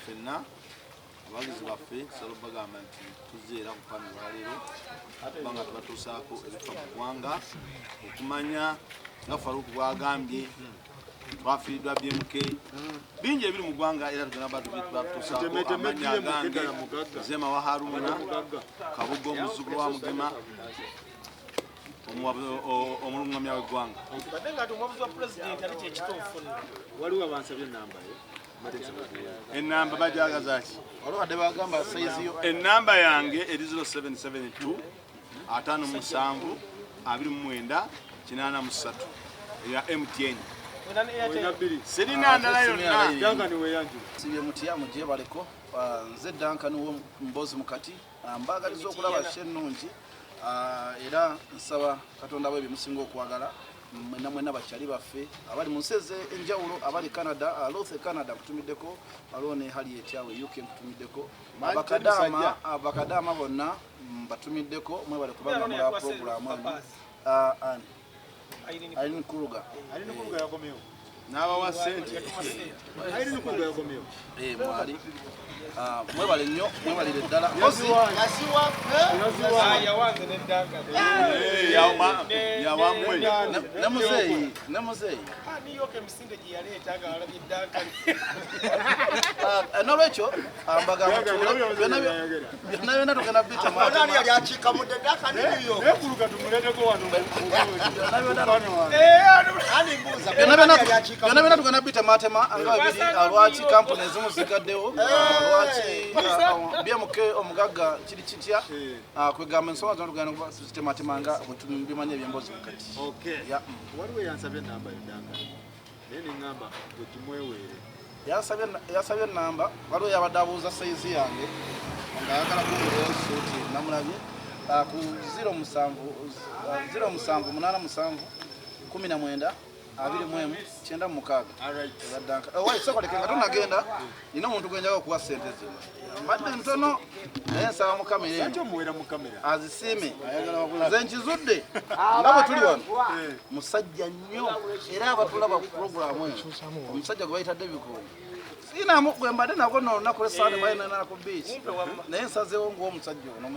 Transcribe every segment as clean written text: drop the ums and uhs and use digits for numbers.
fenna abagizi baffe salo bagamba nti tuzeera ku pano lwaleero kubanga tubatuusaako ebifa mu ggwanga okumanya nga Faruku bwagambye twafiiriddwa BMK bingi ebiri mu ggwanga era tugenda batuusaako amanya agange Zema wa Haruna Kabugo Muzzukulu wa Mugema omulungamya w'eggwanga waliwo abansabye ennamba ennamba bajagaza ki olwadde bagamba size yo ennamba yange eri 0772 57 29 83 ya MTN serina ndala yonna Duncan weyanjula sibye mutiya mujje baleko nze Duncan wo mbozi mukati mbagaliza okulaba shennungi era nsaba Katonda bwe bimusinga okwagala mwena bakyali baffe abali mu nseze enjawulo abali Canada Loth Canada kutumiddeko alone hali etyawe UK kutumiddeko abakadama bonna batumiddeko mwe bali kubanga mu program Aline Kuruga yakomyewo n'abawa ssente Aline Kuruga yakomyewo mwali mwebale nnyo mwebalire ddala nolwekyo byonna tugenda bita byonna tugenda bita matema nga bibiri lwaki kampuni ezimu zigaddewo BMK Omugagga kiri kitya kwegamba ensonga zino tugenda kuba zitematemanga bimanye ebyembozi mukati waliwo yansabye ennamba yodanga naye neŋŋamba gwe tumweweere yasabye ennamba waliwo yabadde abuuza sayizi yange ng'ayagala kuguleyo suuti namulabye ku 078 21 9 sokoleke nga tonagenda nina omuntu gwenjaga okuwa ssente zino mbadde ntono naye nsaba mukamera azisiime nze nkizudde nga bwe tuli wano musajja nnyo era abatulaba ku puroguramu eyo omusajja gwe bayitadde bikoomo sinamu gwe mbadde nagwo nolunaku lw'essaande balinana ku biiki naye nsazeewo ng'omusajja ono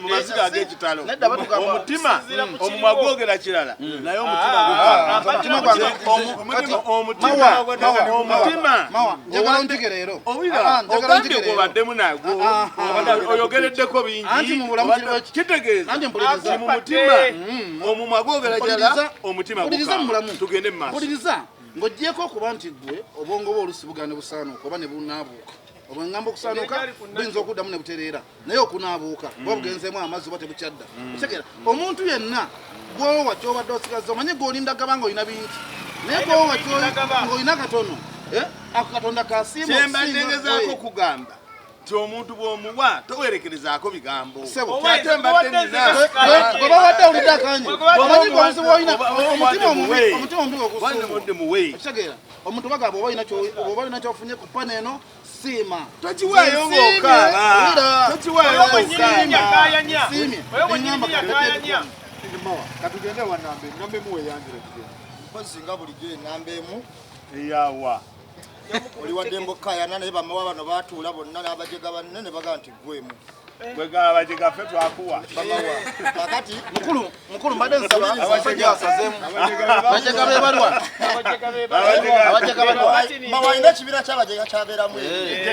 mu maziga ag'ekitalo omutima omumwa gwogera kirala naye omutima njagala onjige leero ogambye gwobaddemu nagwo oyogereddeko bingi kitegeeza mu mutima omumwa gwogera kirala omutima tugende mu maaso ng'ogyeko okuba nti gwe obwongo bwe olusi bugane busaanuuka oba ne bunaabuuka obwengamba okusaanuuka buyinza okuddamu ne butereera naye okunaabuuka oba bugenzeemu amazzi oba tebukyadda otegera omuntu yenna gwowa kyobadde osigaza omanye gw'olinda gabanga olina bingi naye gwowa ng'olina katono ako katonda kasiima kyembadde ngezaako okugamba nti omuntu bw'omuwa towerekerezaako bigambo gwebawadde awulidde akanya omanyi gwobuzibu olina omutima omubi okusuubutegeera omuntu bagamba oba olina kyofunye ku pana eno siima tokiwaayo ng'okaaba katugende wanambe enamba emu weyanjire mpozi nga bulijjo enamba emu eyawa oli wadde mbokayana naye bamawa bano batuula bonna n'abajega banne baga nti gwemu gwegala bajega ffe twakuwa bamawa kakati mukulu mbadde nsaba abajega basazeemu bajega bebalwa mawalina ekibiina ky'abajega kyabeeramu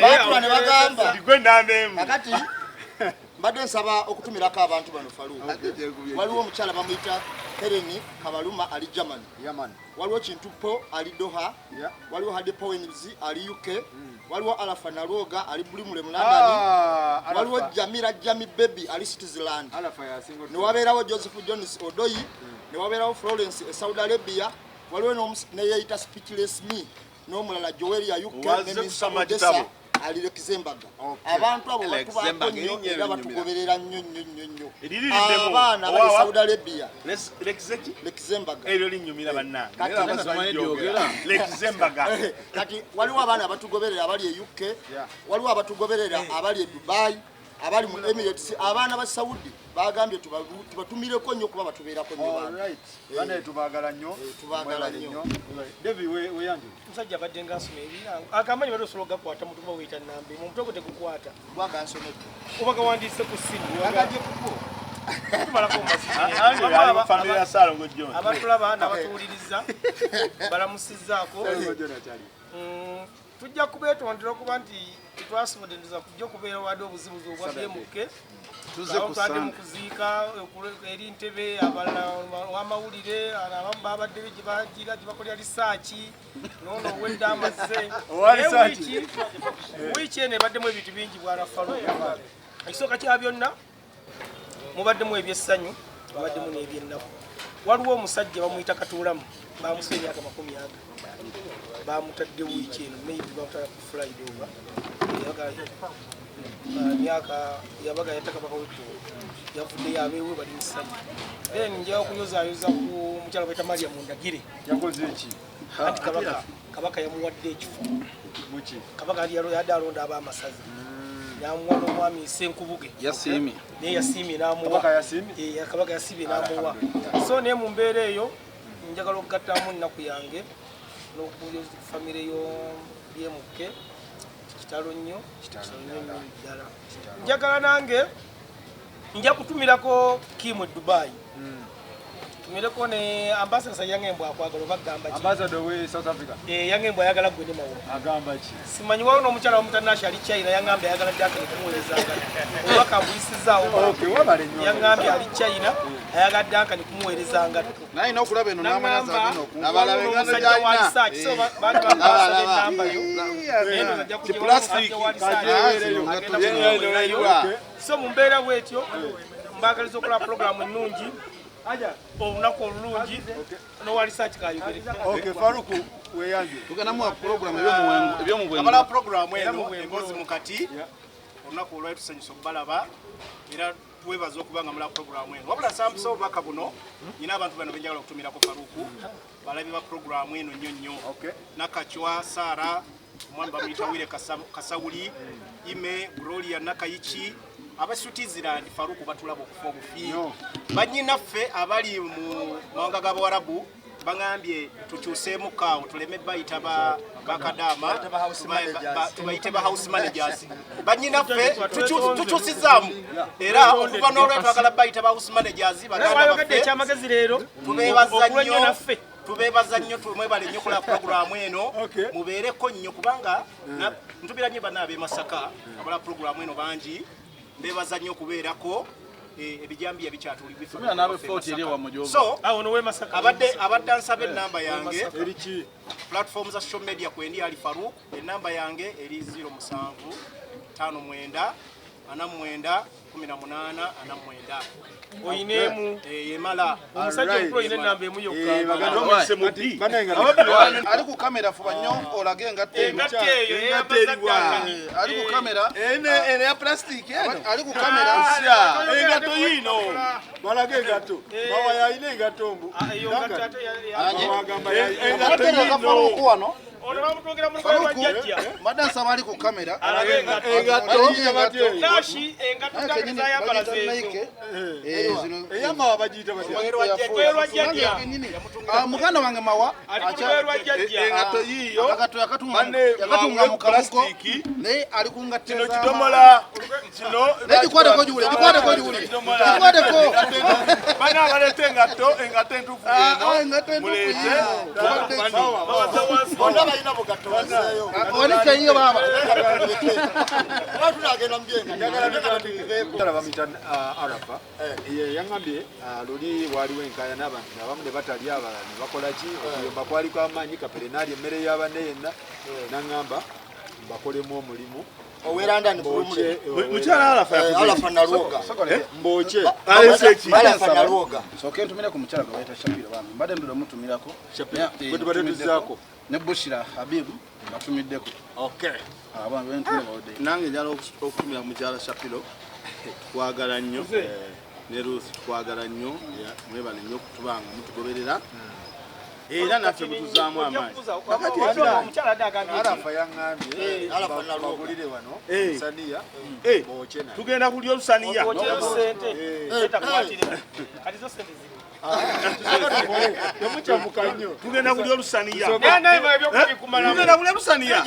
batula ne bagamba gwe namba emu kakati mbadde nsaba okutumirako abantu bano Faruku waliwo omukyala bamuyita Hereni Kabaluma ali Germany waliwo Kintupo ali Doha waliwo Hadi Powens ali UK waliwo Alafa Naroga ali Bulimule mu London waliwo Jamira Jami Baby ali Switzerland ne wabeerawo Joseph Jones Odoyi ne wabeerawo Florence e Saudi Arabia waliwo ne yeeyita Speechless Me n'omulala Joel ya UK ne Odessa ali Lekizembaga abantu abo batubako nnyo era batugoberera nnyo abaana abali Saudi Arabia Lekizembaga eryo linnyumira bannange Lekizembaga kati waliwo abaana abatugoberera abali e UK waliwo abatugoberera abali e Dubai abali mu Emirates abaana ba Saudi bagambye tubatumireko nnyo kuba batubeerako nnyo Alright. Bane tubagala nnyo. Tubagala nnyo. David we yanju. Musajja badde ngasoma ebiranga. Akamanyi bado solo gakwata mutu ba wita nambe. Mu mutoko tekukwata. Bwaga nsomedde. Obaga wandise ku simu. Agaje kuko. Tumala ko masisi. Ani family ya Salongo John. Abatulaba n'abatuwuliriza balamusizzaako. Tujja kubeetondera okuba nti twasomodeniza kujja okubeera wadde obuzibuzi obwa BMK. Tuze kusanga mu kuziika eri Ntebe abalala w'amawulire abamu babadde gye bagira gye bakolera risaaki noono owedde amazze wiiki eno ebaddemu ebintu bingi bw'arafalo ekisooka kya byonna mubaddemu ebyessanyu mubaddemu n'ebyennaku waliwo omusajja bamuyita Katuulamu bamusa emyaka 40 bamutadde wiiki eno maybe bamutala ku Friday oba myaka yabaga yatakabaka wetu yavudde yabeewe bali musanyu then njawo kuyozayoza ku mukyala bayita Maria Mundagire Yakoze iki? anti kabaka yamuwadde ekifo Muki. kabaka yadde alonda ab'amasazi yamuwa n'omwami Senkubuge yasiimi naye yasiimye n'amuwa kabaka yasiimye n'amuwa so naye mu mbeera eyo njagala okugattamu nnaku yange n'okubuuza famire yo BMK kitalo nnyo ddala njagala nange nja kutumirako Kimu Dubai tumireko ne ambassador Yangembwa akwagala bagamba ki Ambassador we South Africa. Yangembwa ayagala gwe ne mawo Agamba ki? simanyi wawo n'omukyala w'omutanasha ali China yangambye ayagala ddaka nekumuweerezanga obaka mbuyisizaawo Okay, wabale nnyo. yangambye ali China ayagala ddaka nekumuweerezanga naye n'okulaba eno n'amanya zaagino Nabalabe ngano omusajja wa gyalina. research so baali bambassador enamba yo eno ajja Ki kujja plastic. so mu mbeera bwetyo mbagaliza okola programu ennungi olunaku olulungi n'owa research kayogere Okay, Faruku we yanju. tugenda muwa program ebyomubwengu Amala programu eno emboozi mukati olunaku olwali tusanyusa okubalaba era twebaza okubanga mula programu eno wabula sambusa obubaka buno nyina abantu bano benjagala okutumirako Faruku balabi ba programu eno nnyo nnyo Nakachwa Sara omwami bamuyita Wire Kasawuli Ime Gloria Nakayichi abasutizirandi Faruku batulaba okufa obufi bannyinaffe abali mu mawanga g'Abawarabu bangambye tukyuseemu kaawo tuleme bayita bakadama tubayite ba house managers bannyinaffe tukyusizaamu era okuva n'olwe twagala bayita ba house managers bayogadde ekyamagezi leero tubeebaza nnyo tumwebale nnyo kola programu eno mubeereko nnyo kubanga ntubira nnyo bannaabe Masaka abala programu eno bangi mbeebaza nnyo okubeerako ebijambi ebikyatulibwa nabe fort eri wa mujogo so awo nowe Masaka abadde ansaba ennamba yange Eriki. platform za social media kwendi ali Faruku ennamba yange eri 07 59 49 18 oyineemu yemala omusajja omukulu oyina ennamba emu yokka ali ku kamera fuba nnyo olage engatte engatte eyo eyambazaddakani ali ku kamera ene ya plastic eno ali ku kamera engato yino Balage engato. Bawa yayina engato mbu. eyo ngatte ate Bawagamba engatte ezo wano ono bamutwogera mu lugoye lwa jjajja madde nsaba ali ku kamera alaga engato nashi engato zange zayambala zeezo Eyama abajita batya. lugoye lwa jjajja muganda wange mawa ali ku lugoye lwa jjajja engato yiyo akato yakatunga mu kabuko naye ali ku ngatte kino kidomola kino gikwateko giwule gikwateko bana balete engato entufu eno mulete Bonna balina bugatto baseeyo. wanike yiyo baba Abantu bagenda mu byenga. Tala bamita Arafa. Yangambye luli waliwo enkaya n'abantu abamu ne batalya abalala ne bakola ki okuyomba kwaliko amaanyi kaperenaali emmere y'abanne yenna n'angamba bakolemu omulimu Oweranda ni bulumule. mukyala Alafa Naluoga. mboche Alafa Naluoga. soke ntumire ku mukyala gwe bayita Shapiro bambi mbadde ndula mutumirako bwe tubadde tuzaako ne Bushira Habibu batumiddeko Okay. abantu bentumire bawodde nange njala okutumira mukyala Shapiro twagala nnyo ne Ruth twagala nnyo mwebale nnyo okutubanga mutugoberera era naffe mutuzaamu amaanyi omukyala adde agambye Arafa yaŋŋambye bagulire wano saniya bookye naye. tugenda kulya olusaniya okyeyo ssente etakwatire kati zo ssente ziri Temukyamuka nnyo. tugenda kulya olusaniya naye ebyokubikumala tugenda kulya olusaniya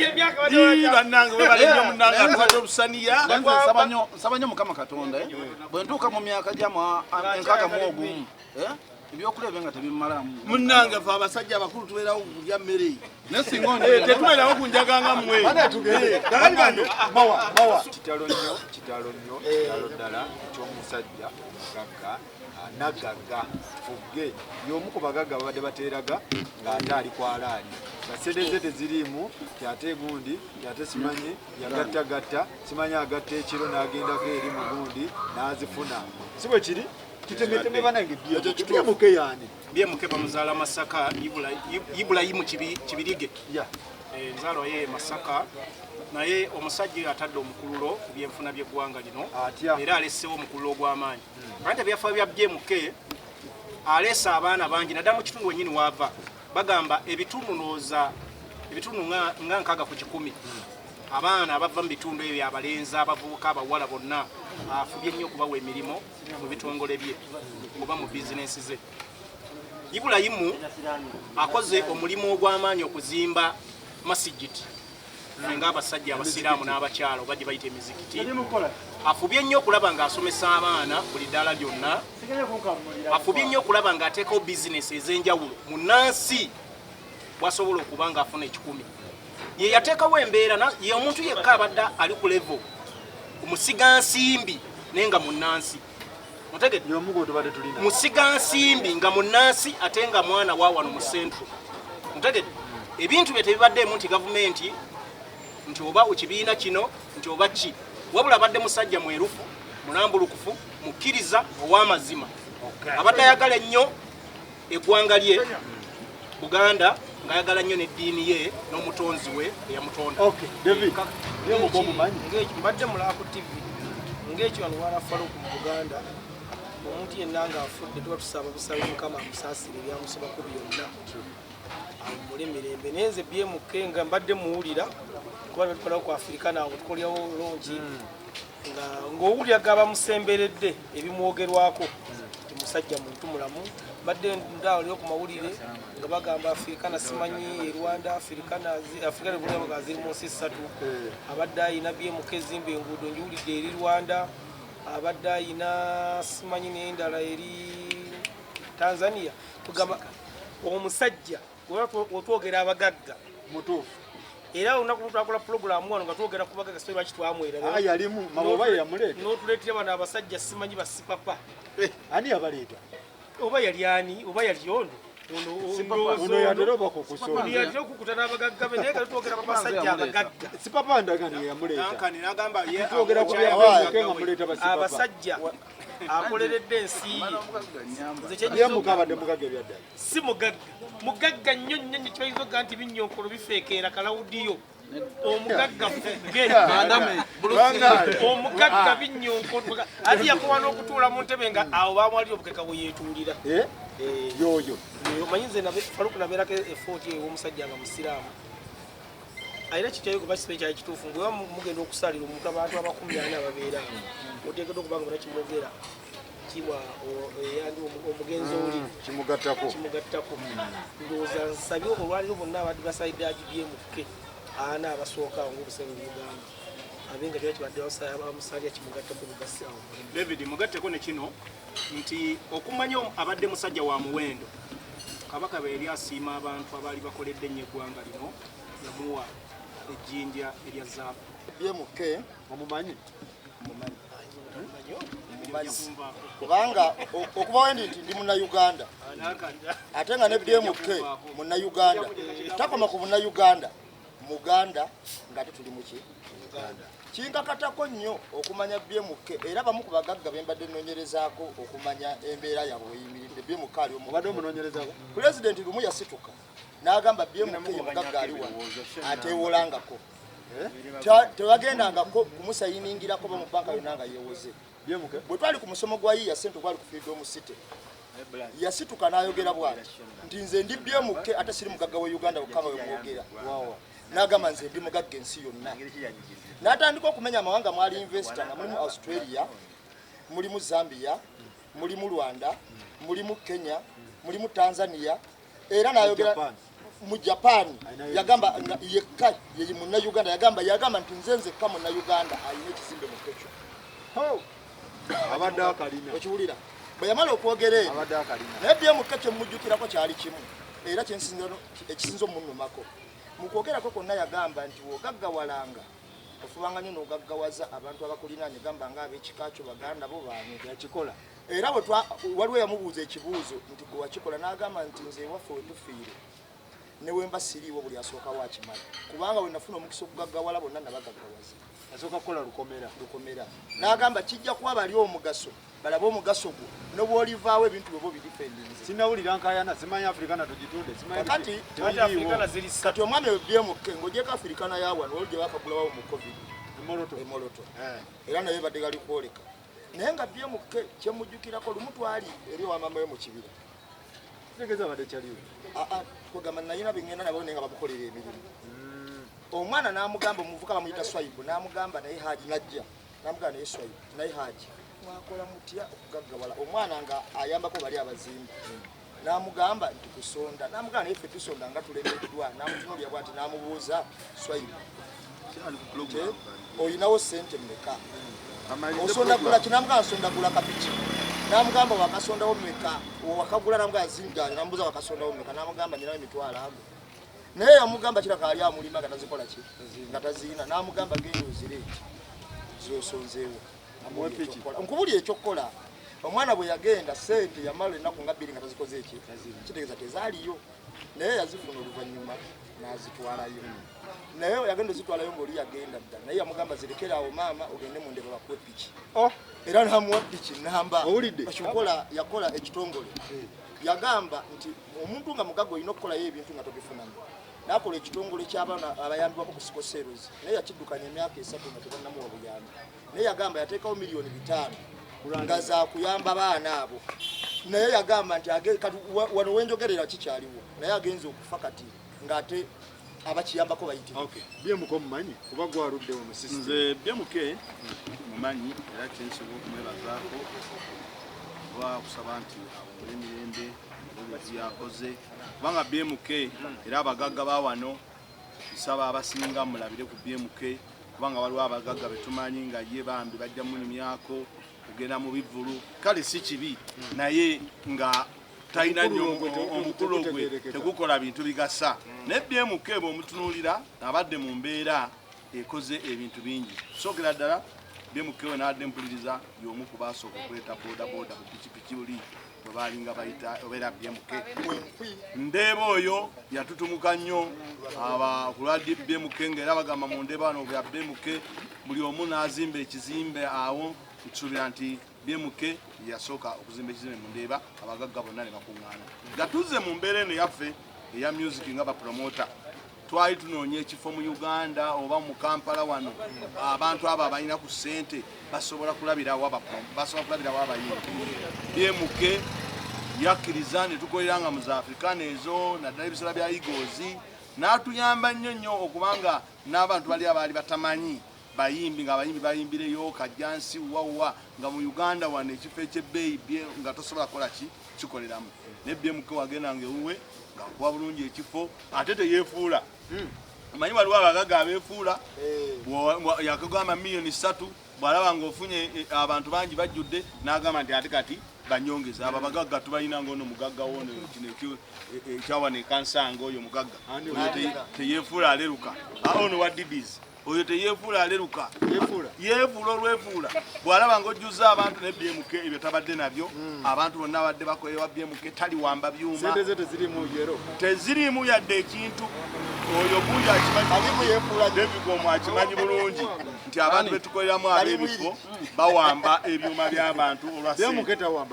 bannange webalenyo munnange atubadde olusaniya nsaba nnyo Mukama Katonda bwe ntuuka mu myaka gyamu 61 ebyokulya bye nga tebimalamu munnange fe abasajja abakulu tubeerawo kulya mmere nesinga tetubeerawo kunjaganga mmwe kakati bano Kitalo nnyo ddala eky'omusajja mugagga nagagga fugge y'omu ku bagagga babadde bateeraga ng'ate ali kwalaali basente teziriimu kyate gundi kyate simanyi yagattagatta simanyi agatta ekiro n'agendako eri mu gundi n'azifuna si bwe kiri kitemeteme banange BMK yaani BMK bamuzaala Masaka Ibulayimu Kibirige nzaalwa ye Masaka naye omusajja atadde omukululo ku byenfuna by'eggwanga lino era aleseewo omukululo ogw'amaanyi ate ebyafa bya BMK aleese abaana bangi naddala mu kitundu wennyini waava bagamba ebitundu nga 60 abaana abava mu bitundu ebyo abalenzi abavubuka abawala bonna afubye nnyo okubawa emirimu mu bitongole bye oba mu bizinensi ze. Ibulayimu akoze omulimu ogw'amaanyi okuzimba masigiti ng'abasajja abasiraamu n'abakyala oba gye bayita emizikiti. Afubye nnyo okulaba ng'asomesa abaana buli ddaala lyonna. Afubye nnyo okulaba ng'ateekawo bizinesi ez'enjawulo munnansi bw'asobola okuba ng'afuna 10. Ye yateekawo embeera ye omuntu yekka abadde ali ku level umusigansimbi naye nga munnansi. Mutegedde musigansimbi nga munnansi ate nga mwana wa wano mu central. Mutegedde ebintu bye tebibaddeemu nti gavumenti nti oba ekibiina kino nti oba ki wabula abadde musajja mwerufu mulambulukufu mukkiriza ow'amazima abadde ayagala ennyo eggwanga lye Buganda ng'ayagala nnyo n'eddiini ye n'omutonzi we eyamutonda. mbadde mulaaku TV ng'ekyo wano warafaluku mu Buganda omuntu yenna ng'afudde tuba tusaba busabe Mukama amusaasire ebyamusobako byonna amule mirembe naye nze BMK nga mbadde muwulira kuba tukola ku Afrika nawe tukolyawo longi ng'owulira gaba musemberedde ebimwogerwako ti musajja muntu mulamu mbadde ndawulira ku mawulire nga bagamba Afrika nasimanyi Rwanda Afrika nebulaga ziri mu nsi 3 abadde ayina BMK ezimba enguudo njiwulidde eri Rwanda abadde ayina simanyi n'endala eri Tanzania tugamba omusajja otwogera abagagga mutuufu era olunaku lutwakola pulogulaamu wano nga twogera ku bagagga soyi lwaki twamwera yalimu maboba yamuleeta n'otuleetera bano abasajja simanyi basipapa ani yabaleeta oba yali ani oba yali ono ono yatera obakukusona yatera okukuta n'abagagga be naye nga tutwogera ku basajja abagagga sipapa ndagani yamuleeta n'agamba twogera ku BMK nga muleeta basipapa abasajja akoleredde ensi ye mukabadde mugagga ebyaddala si mugagga nnyo nnyo kibayinza okuga nti binnyonkolo bifeekeera kalawudiyo omugagga omugagga binnyonkolo ati yakuba n'okutuula mu ntebe nga awo bamwalira obukeka bwe yeetuulira yoyo omanyi nze Faluku nabeerako efooti ew'omusajja nga musiraamu alina kityayo kuba kisibe kyali kituufu bwe mugenda okusalira omuntu abantu 40 ababeera oteekeddwa okuba nga munakimwogera kibwa yandi omugenzi oli kimugattako ndowooza nsabye olwaliro bonna abadde basalidde BMK ana abasooka awo ng'obusebe mu Uganda abenga kyali kibadde bamusalya kimugattako mugassaawo. David mugatteko ne kino nti okumanya abadde musajja wa muwendo Kabaka bwe yali asiima abantu abaali bakoledde ennyo eggwanga lino yamuwa ejjinja erya zaabu. BMK omumanyi kubanga okubawo ndi munnayuganda ate nga ne BMK munnayuganda takoma ku munnayuganda muganda ng'ate tuli muki kinkakatako nnyo okumanya BMK era bamu ku bagagga be mbadde nnoonyerezaako okumanya embeera yaabwe weyimiridde. BMK ali obadde omunoonyerezaako pulezidenti lumu yasituka n'agamba BMK mugagga ali wano ateewolangako tewagendangako kumusayiningirako ba mu banka yonna nga yeewoze. bwe twali ku musomo gwa yiya ssente gwali ku Freedom City yasituka n'ayogera bw'ati nti nze ndi BMK ate siri mugagga wa Uganda wokka we mwogera n'agamba nze ndi mugagga ensi yonna n'atandika okumenya amawanga mwali investor nga mulimu Australia mulimu Zambia mulimu Rwanda mulimu Kenya mulimu Tanzania era n'ayogera mu Japan yagamba yekka ye munna Uganda yagamba nti nze nzekka munna Uganda ayina ekizimbe mu Kecho abadde akalina okiwulira bwe yamala okwogera naye BMK kyemujjukirako kyali kimu era ekisinza omunnumako mu kwogerako konna yagamba nti wogaggawalanga ofubanga nnyo n'ogaggawaza abantu abakulinaanye gamba nga ab'ekika kyo baganda bo baani yakikola era waliwo yamubuuza ekibuuzo nti gwe wakikola n'agamba nti nze ewaffe we tufiire ne wemba siriiwo buli asookawo akimala kubanga we nafuna omukisa okugaggawala bonna nabagaggawaza asooka kukola lukomera n'agamba kijja kuba bali omugaso balaba omugaso gwo n'obwolivaawo ebintu bwe bo bidifendinze sinawulira nkayana simanyi afrikana tugitunde kati omwami we BMK ng'ogyeko afrikana yawano oli gye bakagulawo mu covid emoloto era naye badde gali kwoleka naye nga BMK kyemujjukirako lumu twali eri wamama we mu kibira tegeza badde kyaliwo kwegamba nayina bengenda nabo naye nga bamukolera emirimu omwana n'amugamba omuvuka bamuyita Swaibu n'amugamba naye Haji najja n'amugamba naye Swaibu naye Haji mwakola mutya okugaggawala omwana nga ayambako bali abazimbi n'amugamba nti kusonda n'amugamba naye ffe tusonda nga tulemeddwa n'amutunuulira bwati n'amubuuza Swaibu oyinawo ssente mmeka osondagula ki n'amugamba nsondagula kapiki n'amugamba wakasondawo mmeka wakagula n'amugamba zingaanya n'amubuuza wakasondawo mmeka n'amugamba ninawo emitwalo ago naye yamugamba kiraka ali amulima nga tazikola ki nga taziina n'amugamba genda ozire zosonzeewo nkubuli ekyokukola omwana bwe yagenda sente yamala ennaku nga bbiri nga tazikoze eki kitegeeza tezaaliyo naye yazifuna oluvannyuma n'azitwalayo naye yagenda ozitwalayo ng'oli yagenda dda naye yamugamba zirekerawo maama ogende mu ndebe bakuwe piki era n'amuwa piki namba ekikola yakola ekitongole yagamba nti omuntu nga mugagga olina okukolayo ebintu nga tobifunamu n'akola ekitongole ky'abaana abayambibwako ku sikoserozi naye yakiddukanya emyaka 3 nga tebannamuwa buyambi naye yagamba yateekawo miliyoni 5 nga zakuyamba baana abo naye yagamba nti wano wenjogerera kikyaliwo naye agenza okufa kati ng'ate abakiyambako bayitibwa BMK omumanyi kuba gwaruddewo musisi nze BMK mumanyi era kyensobola okumwebazaako oba kusaba nti awongere emirembe yakoze kubanga BMK era abagagga ba wano nsaba abasinga mulabire ku BMK kubanga waliwo abagagga betumanyi nga ye bambi bajja munyumyako kugenda mu bivulu kale si kibi naye nga talina nnyo omukulu gwe tegukola bintu bigasa naye BMK bw'omutunuulira abadde mu mbeera ekoze ebintu bingi sookera ddala BMK we n'adde mpuliriza y'omu ku baasooka okuleeta bodaboda ku pikipiki oli balinga bayita obera BMK ndeeba oyo yatutumuka nnyo abakulwadde BMK ng'era bagamba mu ndeeba wano bya BMK buli omu n'azimba ekizimbe awo nsuubira nti BMK yasooka okuzimba ekizimbe mu ndeeba abagagga bonna ne bakuŋŋaana nga tuzze mu mbeera eno yaffe eya music nga bapromota twali tunoonya ekifo mu Uganda oba mu Kampala wano abantu abo abalina ku ssente basobola kulabirawo abayimbi BMK yakkiriza ne tukolera nga mu za Afrikana ezo naddala ebiseera bya Eagles n'atuyamba nnyo okubanga n'abantu bali abaali batamanyi bayimbi nga abayimbi bayimbireyo kajjansi wawa nga mu Uganda wano ekifo ekyebbeeyi nga tosobola kukola kikoleramu ne BMK wagendanga ewuwe nga kuba bulungi ekifo ate teyeefuula manyi waliwo abagagga abeefuula yakagamba miliyoni 3 bw'alaba ng'ofunye abantu bangi bajjudde n'agamba nti ate kati banyongeza abo abagagga tubalina ng'ono mugagga wono kino ekyawana ekansanga oyo mugagga teyeefuula aleruka ono wa DBs oyo teyeefuula aleruka yeefuula olwefuula bw'alaba ng'ojjuza abantu ne BMK ebyo tabadde nabyo abantu bonna abadde bakolewa BMK taliwamba byuma tezirimu yadde ekintu oyo bungi akimanyi akimanyi bulungi nti abantu betukoleramu ab'ebifo bawamba ebyuma by'abantu olwa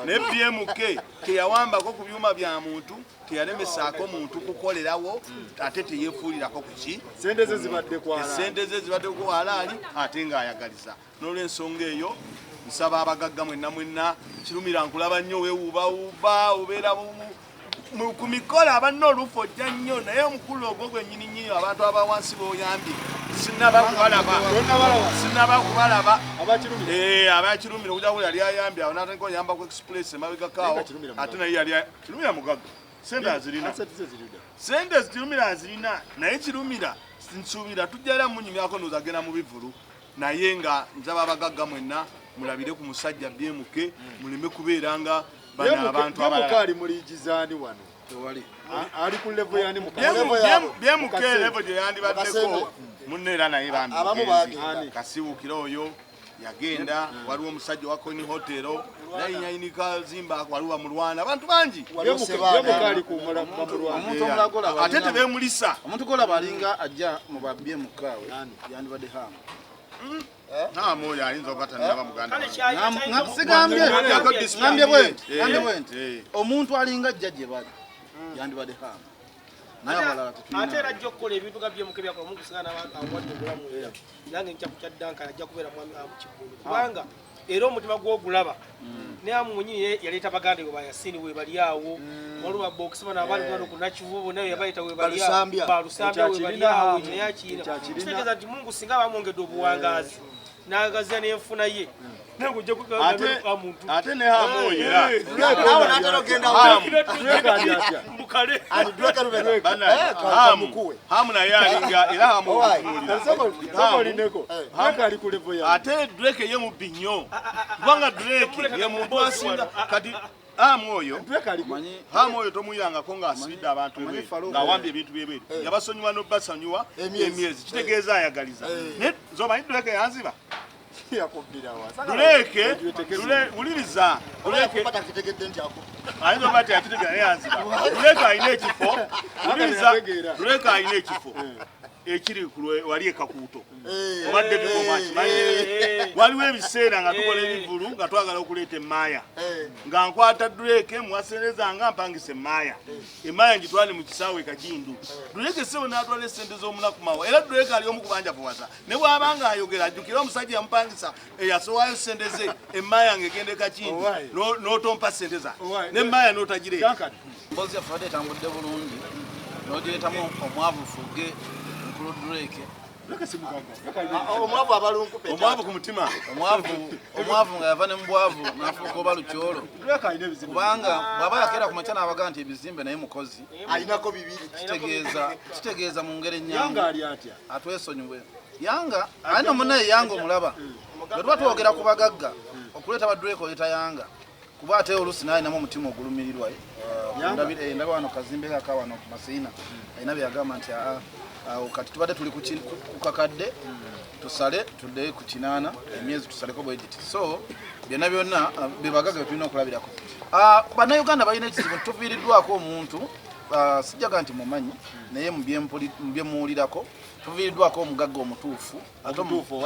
ne BMK teyawambako ku byuma bya muntu teyalemesaako muntu kukolerawo ate teyeefuulirako ku ki sente ze zibadde ku halaali ate ng'ayagaliza n'olw'ensonga eyo nsaba abagagga mwenna Kirumira nkulaba nnyo weewuubawuuba obeera ku mikolo abanna olufu ojja nnyo naye omukulu ogwo gwennyini abantu abawansi b'oyambye sinaba kubalaba abakirumira okujaku yali ayambye awo natandika oyamba ku express emabegakaawo ate naye yali Kirumira mugagga sente azirina sente Kirumira azirina naye Kirumira nsuubira tujja era munyumyako nozagenda mu bivulu naye nga nzaba abagagga mwenna mulabire ku musajja BMK muleme kubeera nga bana abantu abali muligizaani wano tewali ali ku level yani BMK level gye yandibaddeko munneera naye bambi kasiwukira oyo yagenda waliwo omusajja wa Coin Hotel naye nyayinika zimba waliwo mulwana abantu bangi ali ku mulwana omuntu omulagola ate tebemulisa omuntu kola balinga ajja mu ba BMK yandibadde hamu moyo ayinza obata naba muganda ngambye bwenti omuntu alinga jjajje bali yandibadde hamu ate era ajja okukola ebintu nga BMK byakola omuntu singa awadde obulamu era nange nkya kukyaddanka ajja kubeera mwami amukiggulu kubanga era omutima gw'ogulaba naye amunyini yaleeta baganda we bayasini we bali awo waliwo babokisi bano abali wano ku nakivubo naye yabayita we bali awo balusambya we bali awo naye akiina kitegeeza nti Mungu singa bamwongedde obuwangaazi n'agazia n'enfuna ye ate ne hamu era hamu naye alinga era hamu ate Drake ye mubbi nnyo kubanga Drake ye muntu asinga kati hamu oyo tomuyangako ng'asibidde abantu ebweru ng'awambye ebintu byebweru yabasonyiwa n'obbasonyiwa emyezi kitegeeza ayagaliza naye zomanyi Drake yanziba Drake uliriza ayinza oba ti akitegera naye yanziba Drake alina ekifo uliriza Drake alina ekifo ekiri wali ekakuuto obadde bikomakimanyi waliwo ebiseera nga tukola ebivulu nga twagala okuleeta emaaya nga nkwata Drake muwasereza nga mpangisa emaaya ngitwale mu kisaawe Kakindu Drake sewe n'atwala esente z'omunaku mawa era Drake ali omu kubanja buwaza ne bw'abanga ayogera ajjukira omusajja yamupangisa eyasowaayo sente ze emaaya ng'egende Kakindu n'otompa sente zange n'emaaya n'otagireeta mpozi yafadde etambudde bulungi n'ogireetamu omwavu fuge omwavu ku mutima omwavu nga yava ne mubwavu n'afuuka oba lukyolo kubanga bw'aba yakera ku makya n'abaga nti ebizimbe naye mukozi alinako bibiri kitegeeza mu ngeri ennyangu atwesonyiwe yanga alina munnaye yanga omulaba bwe tuba twogera ku bagagga okuleeta baddureko oleeta yanga kuba ate oluusi n'alinamu omutima ogulumirirwa ndaba wano kazimbe kaka wano ku Masiina alina byeyagamba nti awo kati tubadde tuli ku kakadde tusale tudde ku kinaana emyezi tusaleko bwegiti so byonna byonna bebagagga tulina okulabirako bannayuganda balina ekizibu tuviiriddwako omuntu sijjaga nti mumanyi naye mu byemuwulirako tuviiriddwako omugagga omutuufu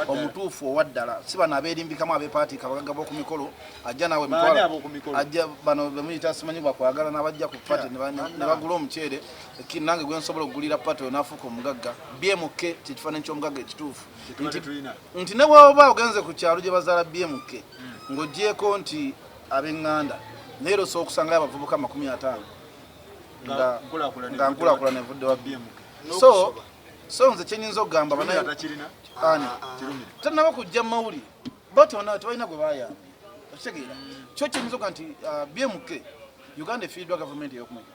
omutuufu owaddala si bano abeerimbikamu abeepaatika abagagga b'oku mikolo ajja nawe ajja bano bemuyita simanyi bakwagala n'abajja ku pati ne bagula omuceere nange gwe nsobola okugulira pati oyo n'afuuka omugagga BMK kyekifaananyi ky'omugagga ekituufu nti ne bw'oba ogenze ku kyalo gye bazaala BMK ng'ogyeko nti ab'eŋŋanda naye osobola okusangayo abavubuka 50 nga nkulaakulana evudde wa BMK so nze kyenyinza okugamba tanaba kujja mu mawulire tebalina gwe bayambye okitegeera kyo kyenyinza okuga nti BMK Uganda efiiriddwa gavumenti ey'okumanya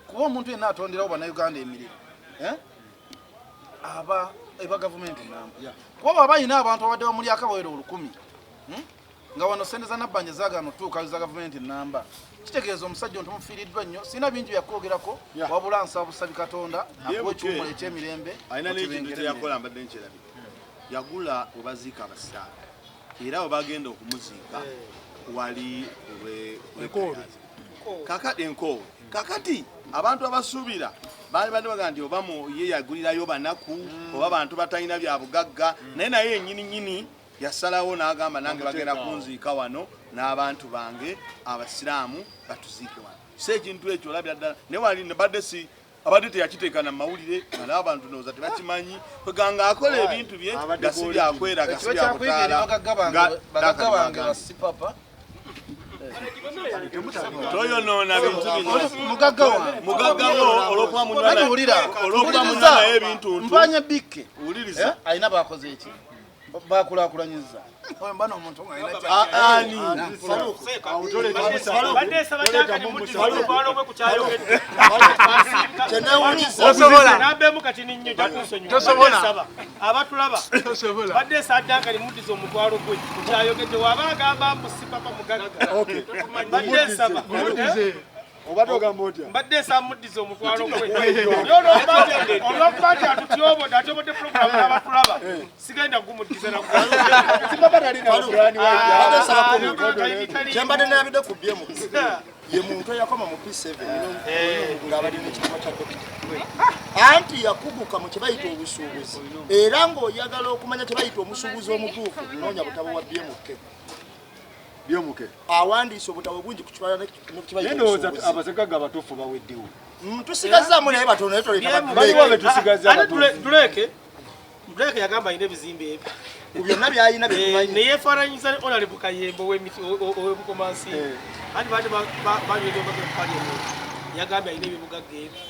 kuba omuntu yenna atonderawo bannayuganda emirimu eba gavumenti namba kuba bw'aba ayina abantu abadde bamuli akawero 1000 nga wano sente za nabbanja zaagana otuuka za gavumenti namba kitegeeza omusajja nti mufiiriddwa nnyo sirina bingi byakwogerako wabula nsaba busabi Katonda akuwa ekiwumula ekyemirembe alina n'ekintu kyeyakola mbadde nkyerabye yagula webaziika abasaawe era webagenda okumuziika wali enkoowe kakati abantu abasuubira baali baga nti oba ye yagulirayo banaku oba bantu batalina bya bugagga naye yennyini yasalawo n'agamba nange bagenda kunziika wano n'abantu bange abasiraamu batuziike wano si ekintu ekyo olabira ddala naye wali nebadde abadde teyakiteekana mu mawulire ala abantu nooza tebakimanyi kweganga akola ebintu bye nga si byakwera nga si byakutaala bagagga bange basipapa toyonoona bintu bino mugagga wange mugagga wo olwokuba munywa naye ebintu mpanya bikke wuliriza alina bakoze eki bakulaakulanyiza mbano omuntu ani abatulaba badde esaddankali muddiza omutwalo gwe kukyayogedde waba agamba musipapa mugagga badde nsaba obadde ogamba otya mbadde esamuddiza omutwalo gwe olwokuba nti atutyoboda atyobodde pulogulamu n'abatulaba sigenda gumuddiza kyembadde nayabidde ku BMK ye muntu eyakoma mu P7 ng'abalina ekitiibwa kya dokita anti yakuguka mu kyebayita obusuubuzi era ng'oyagala okumanya kyebayita omusuubuzi omutuufu noonya butabo wa BMK awandiise obutabo bungi ku kibayita abazagaga abatuufu baweddewo tusigazaamu naye batono Drake yagamba ine bizimbe ebyo byonna byayina neyefaananyiza ne Honorable Kayembo ow'ebukomansi anti baali parliament yagambye alina ebibugagga ebyo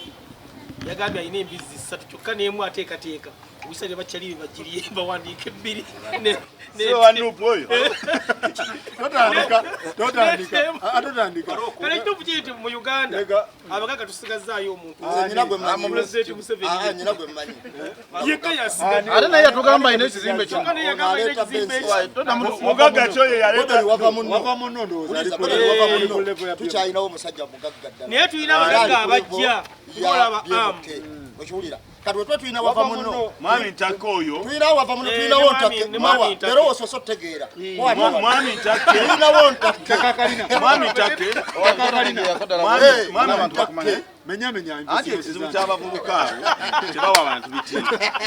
yagambye alina embizi 3 kyokka n'emu ateekateeka obisale bakyalibe bagiriye bawandiika 2 wanupu oyo totandika kale kituufu kiri nti mu Uganda abagagga tusigazaayo omuntu Pulezidenti Museveni nyina gwe mmanyi yekka yasiga ate naye yatugamba alina ekizimbe kino kyokka neyagamba alina ekizimbe ekyo mugagga kyoyo yaleeta wava munno ndowooza tukyalinawo omusajja mugagga ddala naye tulina abagagga abajja olaba amu okiwulira kati wetwe tulina wava munno mwami ntaka oyo tulinawo wava munno tulinawo ntake mawa era osoose otegeera mwami ntake tulinawo ntake mwami ntake mwami ntake menyamenya anti ekizibu ky'abavubuka abo tebawa abantu biti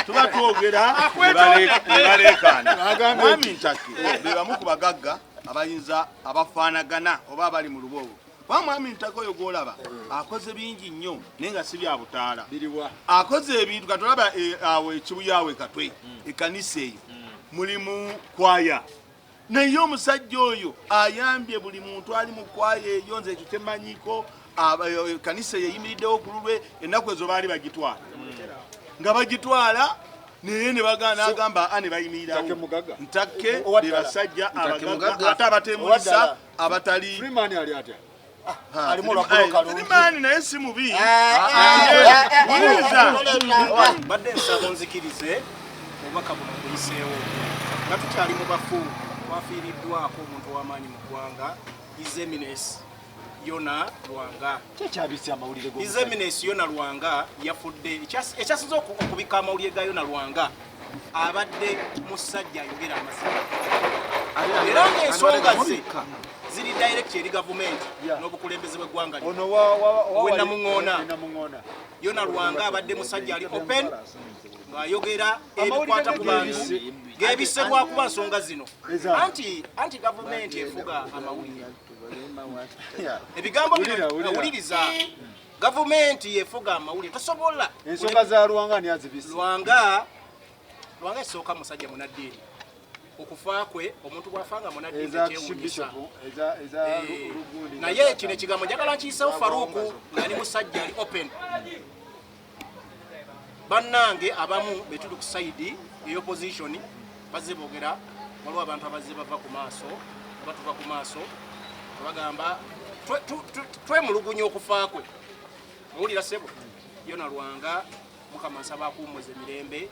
tuba twogera ne baleekaana mwami ntake be bamu ku bagagga abayinza abafaanagana oba abali mu luboobo mwami ntake oyo gwolaba akoze bingi nnyo naye nga si bya butaala akoze ebintu katolaba awo ekibuyawe katwe ekkanisa eyo mulimu kwaya naye omusajja oyo ayambye buli muntu ali mu kwaya eyo nze ekyo kyemmanyiko kanisa yeyimiriddewo ku lulwe ennaku ezo baali bagitwala nga bagitwala naye ne bagana agamba ne bayimirirawo ntake be basajja abagagga ate abatemulisa abatali Freeman naye si mubi badde nsaba nzikirize obubaka buno buyiseewo nga tukyali mu bafu twafiiriddwako omuntu w'amaanyi mu ggwanga His Eminence Yona Lwanga kyekyabisa amawulire His Eminence Yona Lwanga yafudde ekyasinze okubika amawulire ga Yona Lwanga abadde musajja ayogera amazima era ng'ensonga ze ziri direct eri government n'obukulembeze bw'eggwanga wenamuŋoona Yona Lwanga abadde musajja ali open ng'ayogera ebikwata ku bantu ng'ebisebwa kuba nsonga zino anti gavumenti efuga amawulire ebigambo awuliriza gavumenti yefuga amawulire tosobola ensonga za Lwanga ani azibisa Lwanga esooka musajja munaddeeri okufa kwe omuntu bw'afanga munaddeeri ekyewunyisa naye kino ekigambo njagala nkiyisewo Faruku ng'ali musajja ali open bannange abamu betuli ku sayidi ey'opposition bazze boogera waliwo abantu abazze bava ku maaso batuva ku maaso bagamba twemulugunya okufa kwe owulira ssebo Yona Lwanga Mukama nsaba akuumuza emirembe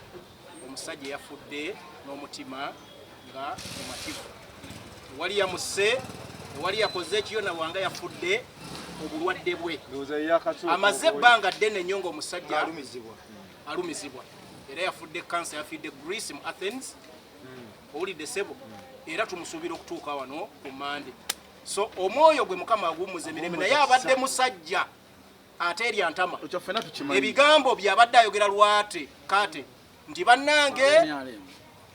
omusajja yafudde n'omutima nga mumativu wali yamuse wali yakoze ekiyo Yona Lwanga yafudde obulwadde bwe amaze ebbanga ddene nnyo ng'omusajja alumizibwa era yafudde kansa yafidde Greece mu Athens owulidde ssebo era tumusuubira okutuuka wano ku Mande so omwoyo gwe Mukama aguumuza emirembe naye abadde musajja ate erya ntama ebigambo byabadde ayogera lwate kate nti bannange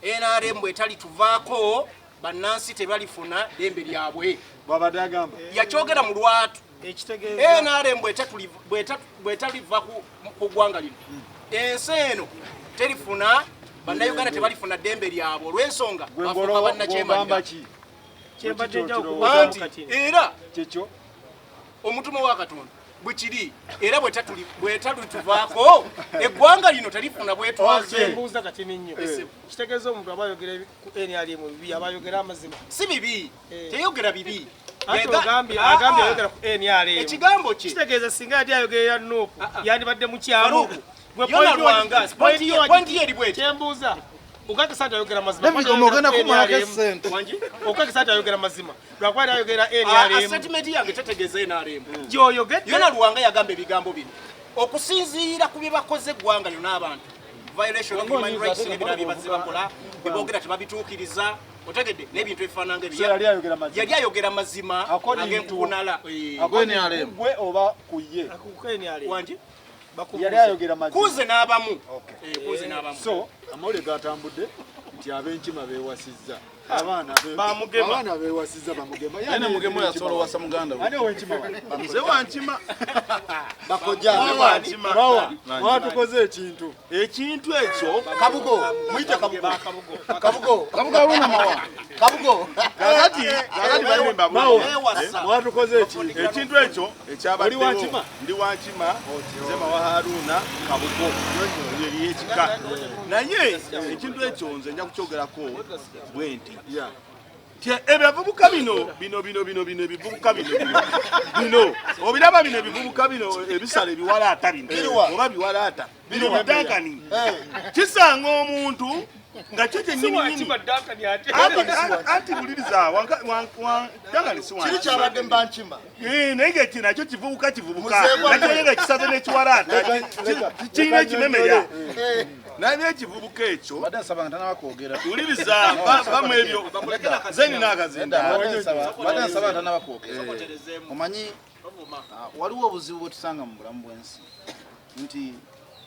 NRM bwetali tuvaako bannansi tebalifuna ddembe lyabwe babadde agamba yakyogera mu lwatu ekitegeeza NRM bwetaliva ku ggwanga lino ensi eno terifuna bannayuganda tebalifuna ddembe lyabwe olw'ensonga bafuuka bannakyemanya kyembadde anti era omutumo wa Katonda bwekiri era bwetalituvaako eggwanga lino terifuna bwetwaze. Mbuuza kati nnyo kitegeeza omuntu aba ayogera ku NRM bibi aba ayogera amazima si bibi teyogera bibi agambye ayogera ku NRM ekigambo kye kitegeeza singa yali ayogerera Nuupu yandibadde mu kyalo yona Lwanga pointi ye eri bweti kyembuuza okakisa nti ayogera mazima ogenda kumwako esente okakisa nti ayogera mazima lwakuba yali ayogera NRM statement yange tetegeeza NRM gy'oyogedde yona Lwanga yagamba ebigambo bino okusinziira ku bye bakoze eggwanga lyonna abantu violation of human rights n'ebirala bye bazze bakola bye boogera tebabituukiriza otegedde n'ebintu ebifaananga yali ayogera mazima ag'enkunala gwe oba kuye wangi yali ayogera mazima kuze n'abamu kuze n'abamu so amawulire gatambudde nti ab'enkima beewasizza abaana beewasizza bamugema ene mugemo yasobola wasa muganda we ani ow'enkima nze wankima bakojja mwatukoze ekintu ekyo kabugo muyite kabugo aluna mawa kakati mwatukoze ekintu ekyo ekyabaddewo ndi wankima nze mawa Haruna Kabugo yekika naye ekintu ekyo nze nja kukyogerako bwe nti ebivubuka bino ebivubuka bino obiraba bino ebivubuka bino ebisala ebiwalaata bino oba biwalaata bino bidankani kisanga omuntu nga kyo kyennyini anti buliriza dankani si kiri kyabadde mbankima naye nga nakyo kivubuka nakyo nga kisaze n'ekiwalaata kirina ekimemeya naye ekivubuka ekyo uliriza bamu ebyo zeni n'akazinda omanyi waliwo obuzibu bwetusanga mu bulamu bw'ensi nti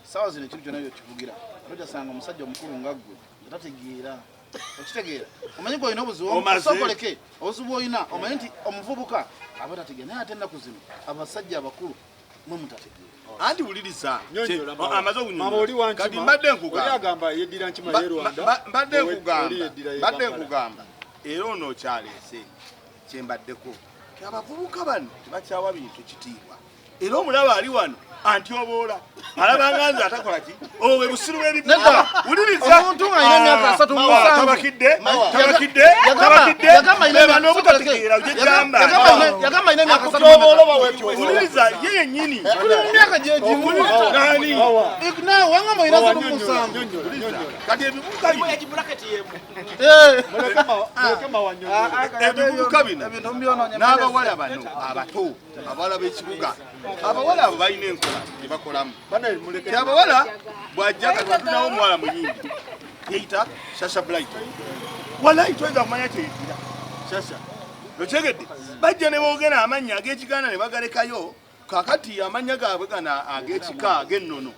sawa zino ekintu kyonna byokivugira tojasanga omusajja omukulu nga ggwe tategeera okitegeera omanyi gwe olina obuzibu sokoleke obuzibu bw'olina omanyi nti omuvubuka aba tategeera naye ate ennaku zino abasajja abakulu mwe mutategeera anti wuliriza amaze okunyuma kati mbadde nkugamba era ono okyaleese kyembaddeko abavubuka bano tebakyawa bintu kitiibwa era omulaba ali wano antyoboola alabanga nze atakola ki obwe busiru bw'ebivuga wuliriza omuntu ng'alina emyaka 37 tabakidde bano obutategeera gyegamba yagamba alina emyaka 37 wuliriza ye yennyini emyaka gyegimu nani wangamba olina 37 kati ebivubuka bino ebivubuka bino n'abawala bano abato abawala b'ekibuga abawala abo balina enkola tebakolamu abawala bw'ajja katunawo omuwala muyimbi yeyita Shasha Bright walayi toyinza kumanya kyeyitira Shasha okyegedde bajja ne boogera amannya ag'ekiganda ne bagalekayo kakati amannya gaabwe gana ag'ekika ag'ennono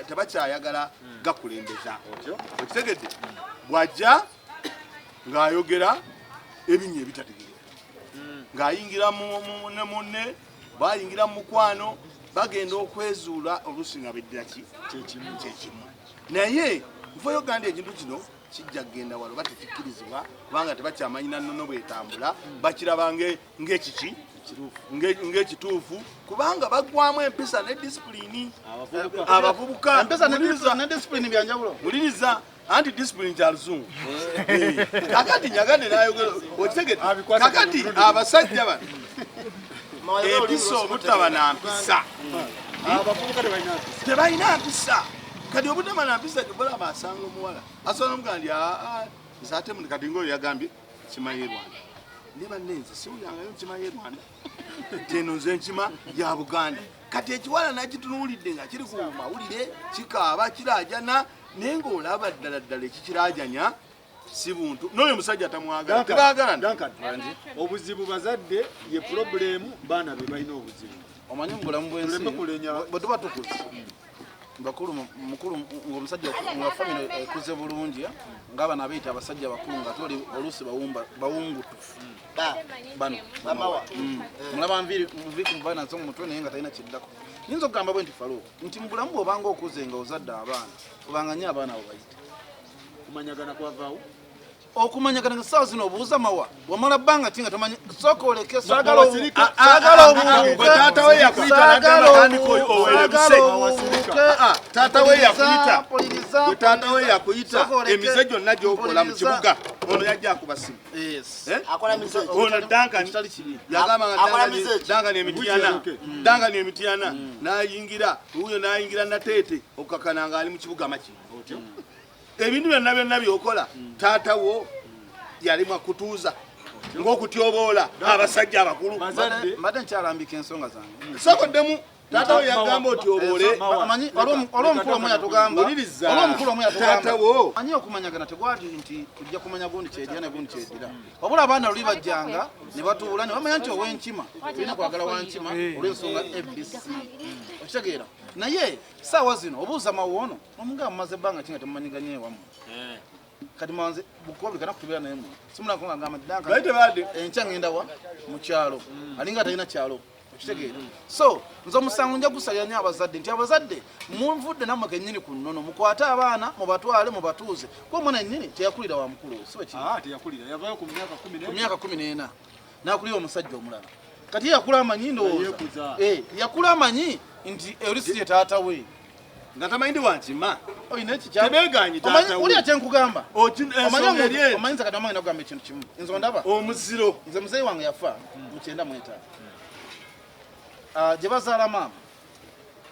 tebakyayagala gakulembeza okitegedde bw'ajja ng'ayogera ebinnya ebitategeera ng'ayingira ne munne bayingira mu mukwano bagenda okwezuula oluusi nga beddira kyekimu naye nfayo gandi ekintu kino kijja kgenda walo batekikirizibwa kubanga tebakyamanyina nnono bwetambula bakiraba ng'ekituufu kubanga bagwamu empisa ne disipulini abavubuka muliriza anti disipulini kya luzungu kakati nyagane nayogera okitegete kakati abasajja bano empisa obutaba na mpisa tebalina mpisa kati obutaba na mpisa tebalaba asanga omuwala asobola omugamba nti nze ate kati ngaoyo yagambye kimanyi Rwanda ne bannenze siwulyangayo nkimanyi Rwanda teno nze nkima ya Buganda kati ekiwala nakitunuulidde nga kiri ku mawulire kikaaba kiraajana naye ng'olaba ddala ekikiraajanya si buntu n'oyo musajja tamwagala tebaagalana obuzibu bazadde ye problemu baana be balina obuzibu omanyi mu bulamu bw'ensi bwe tuba tukuze bakulu mukulu ng'omusajja nga family ekuze bulungi ng'abana abayita abasajja bakulu nga toli oluusi bawungutufu bano mulaba nviiri ku baana nso mu mutwe naye nga talina kiddako nyinza okugamba bwe nti falo nti mu bulamu bw'obanga okuze nga ozadde abaana obanga nnyo abaana abo bayite kumanyagana kwavaawo okumanyagana nga ssaawa zino obuuza mawa wamala bbanga ki nga tomanyi sooka oleke taata we yakuyita taata we yakuyita emize gyonna gyokola mu kibuga ono yajja akuba simu ono dankani emitiana nayingira uyo nayingira nateete okukakana nga ali mu kibuga maki ebintu byonna byokola taata wo yali mwakutuuza ng'okutyoboola abasajja abakulu mbadde nkyalambika ensonga zange sokoddemu taata we yagamba otyoboole olw'omukulu omwe yatugamba manyi okumanyagana tegwati nti tujja kumanya gundi kyeddira ne gundi kyeddira wabula abaana luli bajjanga ne batuula ne bamanya nti ow'enkima olina kwagala wankima olw'ensonga abc okitegeera naye saawa zino obuuza mawoono omugamba mumaze ebbanga kinga temumanyiganye wamu kati manze bukobi kana kutubira naye mu simula ko ngamba danka enkya ngenda wa mu kyalo alinga talina kyalo okitegeera so nzo musango nja gusalya nnyo abazadde nti abazadde munvudde namwe kennyini ku nnono mukwate abaana mubatwale mubatuuze kuba omwana ennyini teyakulira wa mukulu siwe ki teyakulira yavaayo ku myaka 14 n'akulira omusajja omulala kati yakula amanyi ndowooza yakula amanyi nti erisi ye taata we nga tamayindi wankima oyina tebeeganyi taata uli ate nkugamba omanyi kati amanyi nagamba ekintu kimu nze ndaba omuziro nze muzeyi wange yafa mu 9 gye bazaala maama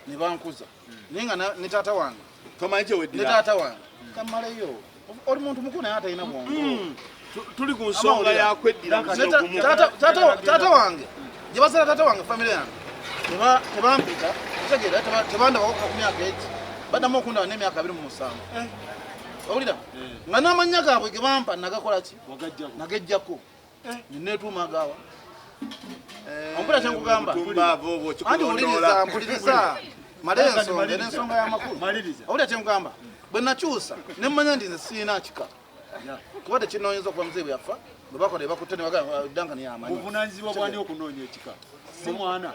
ne bankuza naye nga ne taata wange tomanyi kyeweddira ne taata wange kamaleyo oli muntu mukulu naye atalina bwongo tuli ku nsonga yakweddira taata wange gye bazaala taata wange famire yange tebampita kitegeera tebandabako ku myaka egi baddamu okundaba n'emyaka 27 owulira nga n'amannya gaabwe ge bampa nagakola ki nagejjako neneetuumagawa ompula kyenkugamba anti mpuliriza male ensonga n'ensonga y'amakulu owulira kyenkugamba bwe nakyusa ne mmanya nti nze siina kika kuba tekinoonyeza okuba muzeyi bwe yafa bwe bakola ebakutte ne bagamba dankani yamanyi buvunaanyizibwa bwani okunoonya ekika si mwana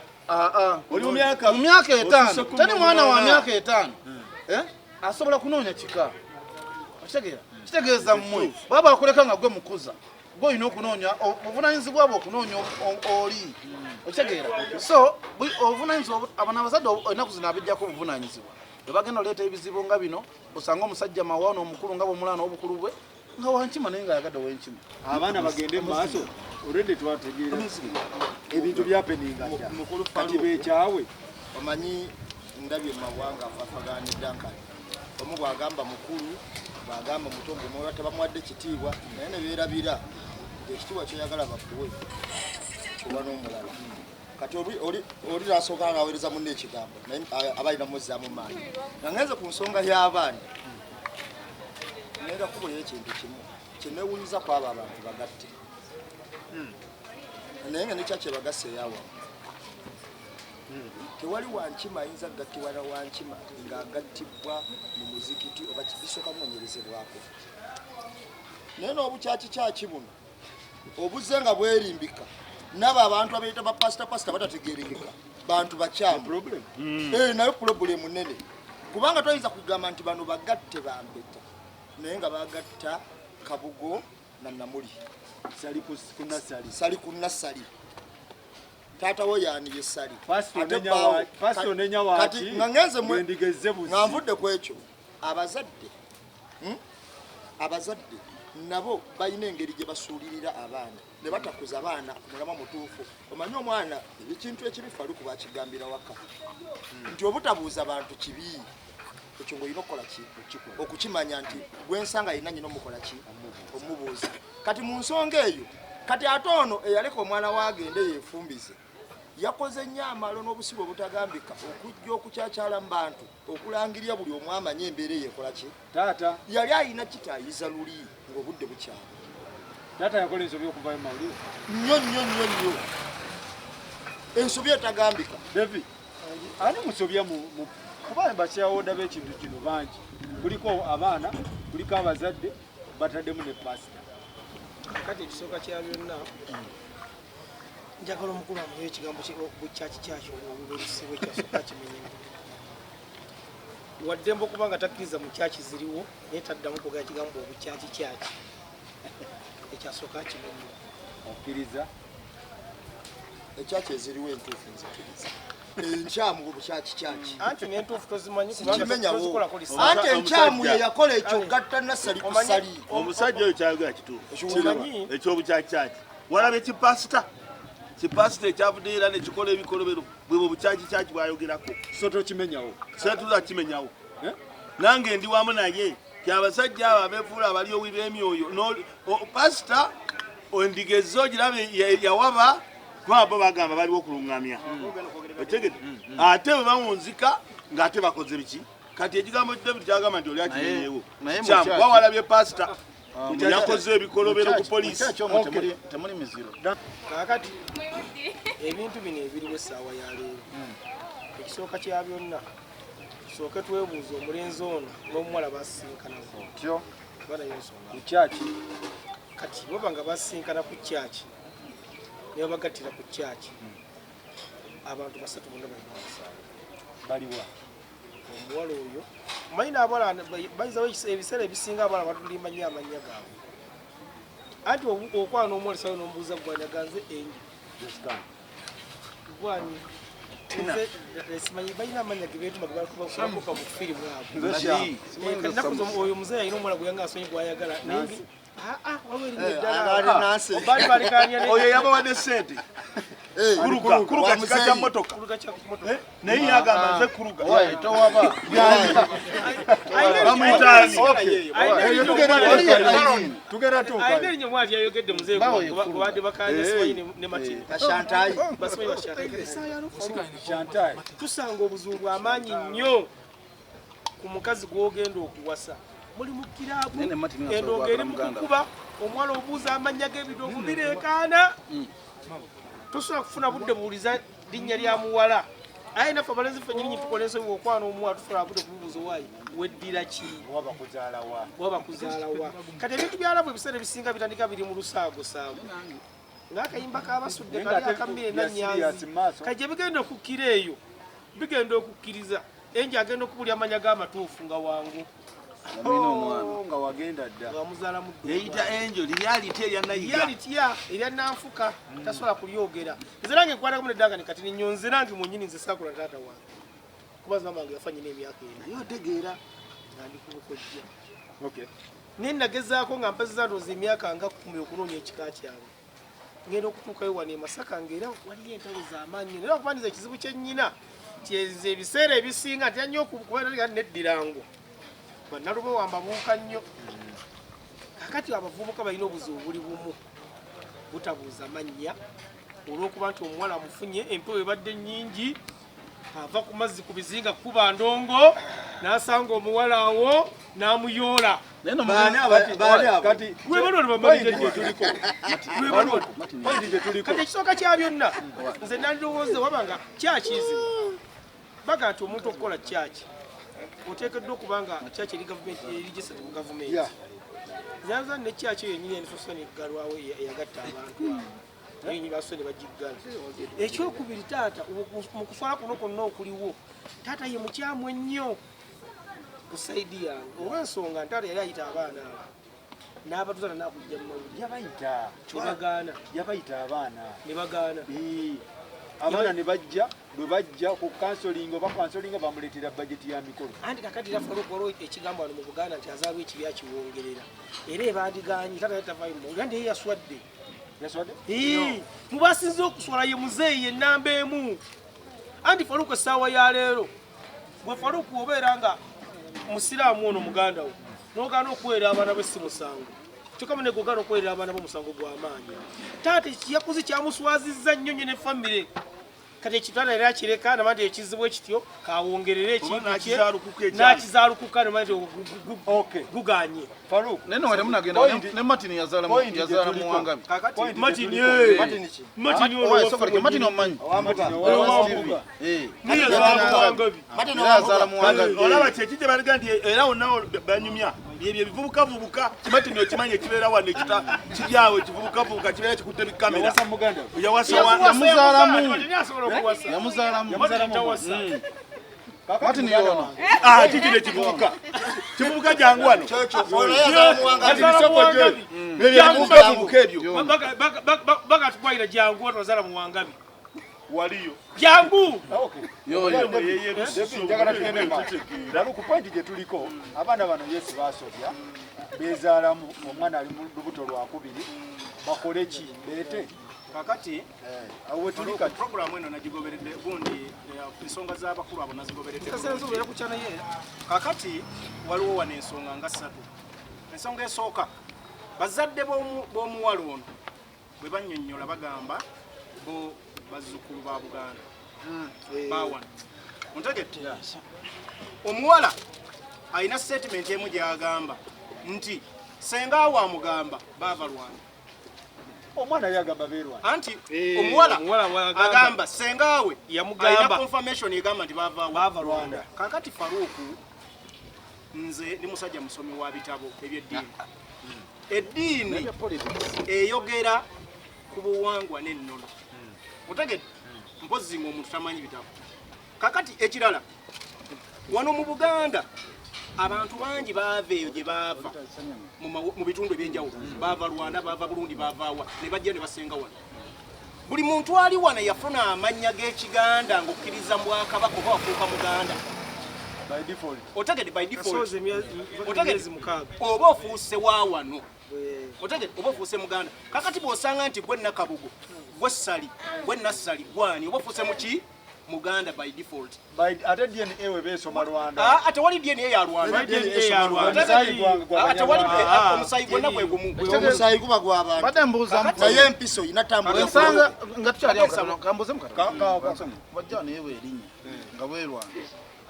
oli mu myaka 5 tani mwana wa myaka 5 asobola kunoonya kika okitegeera kitegeeza mmwe baba akuleka nga gwe mukuza gwe olina okunoonya obuvunanyizibwa bwe okunoonya oli okitegeera so obuvunanyizibwa abana abazadde ennaku zino abijjako obuvunanyizibwa bwe bagenda oleeta ebizibu nga bino osanga omusajja mawaano omukulu nga bwomulana obukulu bwe nga wankima naye nga yagadde ow'enkima abaana bagende mu maaso olwedde twategeera ebintu byapeninga kati bekyawe omanyi ndabye mawanga afafagana dankani omu bwagamba mukulu bwagamba muto ng'omwoyo tebamuwadde kitiibwa naye ne beerabira ekitiibwa kyoyagala bakuwe oba n'omulala kati oli nasooka ng'aweereza munne ekigambo naye aba alina muzzaamu maanyi nga ngenze ku nsonga y'abaana naera kubuleyo ekintu kimu kyeneewuunyiza kwabo abantu bagatte naye nga nekyakye bagasse eyawamu tewali wankima ayinza gattibwana wankima ng'agattibwa mu muzikiti oba kibisooka munoonyerezebwako naye n'obukyaki buno obuzze nga bwerimbika nabo abantu abayita bapasita batategeerekeka bantu bakyamu naye pulobulemu nene kubanga toyinza kugamba nti bano bagatte bampeta naye nga bagatta kabugo na namuli sali ku nassali taata wo yani yesali kati nga ngenze nga nvudde ku ekyo abazadde nabo balina engeri gye basuulirira abaana ne batakuza abaana mulama mutuufu omanyi omwana ekintu ekibifa ali kuba akigambira waka nti obutabuuza abantu kibi ekyo ng'olina okukola ki okukimanya nti gwensanga alina nyina omukola ki omubuuza kati mu nsonga eyo kati ate ono eyaleka omwana waagende yeefumbize yakoze nnyo amalo n'obusibu obutagambika okujja okukyakyala mu bantu okulangirya buli omu amanye embeera eyeekola ki taata yali alina kitaayiza luli ng'obudde bukyala taata yakola ensobi okuvayo mawulire nnyo ensobi etagambika david ani musobya kuba bashawoda b'ekintu kino bangi kuliko abaana kuliko abazadde bataddemu ne pasita kati ekisooka kya byonna njagala omukulu amuwe ekigambo bukyaki kyakyo obubisibwe kyasooka kimenyemu waddembe okuba nga takkiriza mu kyaki ziriwo naye taddamu kugaya kigambo obukyaki kyaki ekyasooka kimenyemu okkiriza ekyaki eziriwo entuufu nzikiriza enkyamu obukyaki kyaki anti n'entuufu tozimanyi anti enkyamu ye yakola ekyo gatta nassali ku ssali omusajja oyo kyayogera kituufu ekyobukyaki kyaki walaba ekipasita kipasita ekyavudde era nekikola ebikolobero bwe bukyaki kyaki bwayogerako so tokimenyawo setuza kimenyawo nange ndi wamu naye kyabasajja abo abeefuula abalyowi b'emyoyo pasita ondigezza ogirabe yawaba kwabo bagamba baliwo okulungamya otegedde ate bwe bawunzika ng'ate bakoze biki kati ekigambo David kyagamba nti oli akimenyeewo wawalabye pasita yakoze ebikolobero ku poliisi temuli miziro kaakati ebintu bino ebiriwo essaawa ya leero ekisooka kya byonna tusooke twebuuza omulenzi ono n'omuwala basisinkanaku tyo banayo ensonga ku kyaki kati baba nga basisinkana ku kyaki ne babagattira ku kyaki abantu basatu bonna balina omusaayi baliwa omuwala oyo manyi n'abawala bayizawo ebiseera ebisinga abawala batulimba nnyo amannya gaabwe anti okwana n'omuwala sayo n'omubuuza gwanyaganze enju gwani simanyi balina amannya ge beetuma gebakubakuba mu firimu abo oyo muzeeyi alina omuwala gwe yanga asonyi gwayagala naye oyo yabawadde sente kuruga kika kya motoka naye yagamba nze kuruga bamuyitaani tugenda ayina erinnya omwati yayogedde muzeeyi kubadde bakanje simanyi ne matini basimanyi bashantayi tusanga obuzungu amaanyi nnyo ku mukazi gw'ogenda okuwasa muli mu kiraabu endongo eri mu kukuba omuwala obuuza amannya g'ebidongo bireekaana tosobola kufuna budde buwuliza linnya lya muwala aye naffe abalenzi ffe nnyini tukola ensobi okwana omuwala tusobola budde kububuuza owaayi weddira ki waba kuzaala wa kati ebintu byalabu ebiseera ebisinga bitandika biri mu lusaagosaago ng'akayimba kabasudde kali akambire nanyanzi kati gye bigenda okukkira eyo bigenda okukkiriza enje agenda okubulya amanya g'amatuufu nga wangu nga wagenda dda wamuzaala mu yeyita enjo liyaliti erya nanfuka tasobola kulyogera nze nange nkwatakamu neddanga nekati ninyonze nange mwenyini nze saakula taata wange kuba zama wange yafa nyina emyaka ena naye otegeera nga ndi ku bukojja naye nagezaako nga mpezeza ndooza emyaka nga 10 okunoonya ekika kyange ngenda okutuukayo wano e Masaka ngaera waliyo entalo z'amaanyi nnyo naye okubandiza ekizibu kyennyina tyeze ebiseera ebisinga ntya okuba neddirango bannalube wambabuuka nnyo kakati abavubuka balina obuzibu buli bumu butabuuza mannya olw'okuba nti omuwala amufunye empewo ebadde nnyingi ava ku mazzi ku bizinga kuba ndongo n'asanga omuwala awo n'amuyoola kati ekisooka kya byonna nze nandowooza wabanga kyakizibu baga nti omuntu okukola kyaki oteekeddwa okuba nga kyaki eri gavumenti erigisa mu gavumenti zanza ne kyaki eyo nyini enifosoni galwawo yagatta abantu abo nyini basoni bagiggala ekyokubiri taata mu kuswala kuno kwonna okuliwo taata ye mukyamu ennyo ku saidi yange olw'ensonga ntaata yali ayita abaana abo n'abatuzaana nakujja mu mawulire yabayita abaana ne bagaana abaana ne bajja bwe bajja ku kansolingi oba kansolingi bamuleetera bajeti ya mikolo anti kakati lafalukwalo ekigambo wano mu Buganda nti azaalwa ekibi akiwongerera era ebandiganye taata yatavayo mu mawulire naye yaswadde mubasinze okuswala ye muzeeyi ennamba emu anti faluku essaawa ya leero bwe faluku obeera nga musiraamu ono muganda wo n'ogaana okuweera abaana be si musango kyokka munegogaana okuweerera abaana bo musango gw'amaanyi taata yakoze kyamuswazizza nnyo nnyo ne famire kati ekitwala era kireka namanje ekizibu ekityo kawongerere ekintu nakizaalukuka namanje guganye Faruk neno wale munagenda ne Martin yazala muwangabi Martin omanyi yazala muwangabi olaba kyekije baliga nti era onawo banyumya byebyo bivubukavubuka Martin okimanyi ekibeera wano ekita kiryawe kivubukavubuka kibeera kikutte bikamera yamuzalamu Martin yono kikire kivubuka jangu wano baka tukwaira jangu watu wazala muwangabi waliyo jangu njagala tugende maaso ku pointi gye tuliko abaana bano Yesu basobya beezaalamu omwana ali mu lubuto lwakubiri bakole ki beete kakati awe tuli kati program eno nagigoberedde gundi ensonga z'abakulu abo nazigoberedde kakati waliwo wano ensonga nga ssatu. Ensonga esooka bazadde b'omuwala ono bwe bannyonnyola bagamba bo bazzukulu ba Buganda bawana ontegedde omuwala alina statement emu gy'agamba nti senga awo amugamba baava Rwanda omwana yagamba beerwa anti omuwala agamba sengawe alina confirmation egamba nti baava Rwanda. Kakati Faruku nze ndi musajja musomi wa bitabo eby'eddiini eddiini eyogera ku buwangwa n'ennono otegedde mpozi ng'omuntu tamanyi bitabo. Kakati ekirala wano mu Buganda abantu bangi baava eyo gye baava mu bitundu ebyenjawulo baava Rwanda baava Burundi baavaawa ne bajja ne basenga wano. Buli muntu ali wano yafuna amannya g'Ekiganda ng'okkiriza mu Bwakabaka oba wafuuka Muganda by default otegedde by default otegedde oba ofuuse wa wano otegedde oba ofuuse Muganda. Kakati bw'osanga nti gwe Nakabugo gwe Ssali gwe Nassali gwani oba ofuuse mu ki Muganda by default. Ate DNA we beesoma Rwanda. Ate wali DNA ya Rwanda. Ate wali omusayi gwonna gwe gumu. Omusayi guba gw'abantu. Bade mbuuza naye empiso inatambula. Ensanga nga tukyali awo kambuze mu kata. Bajja newe erinnya nga bwe Rwanda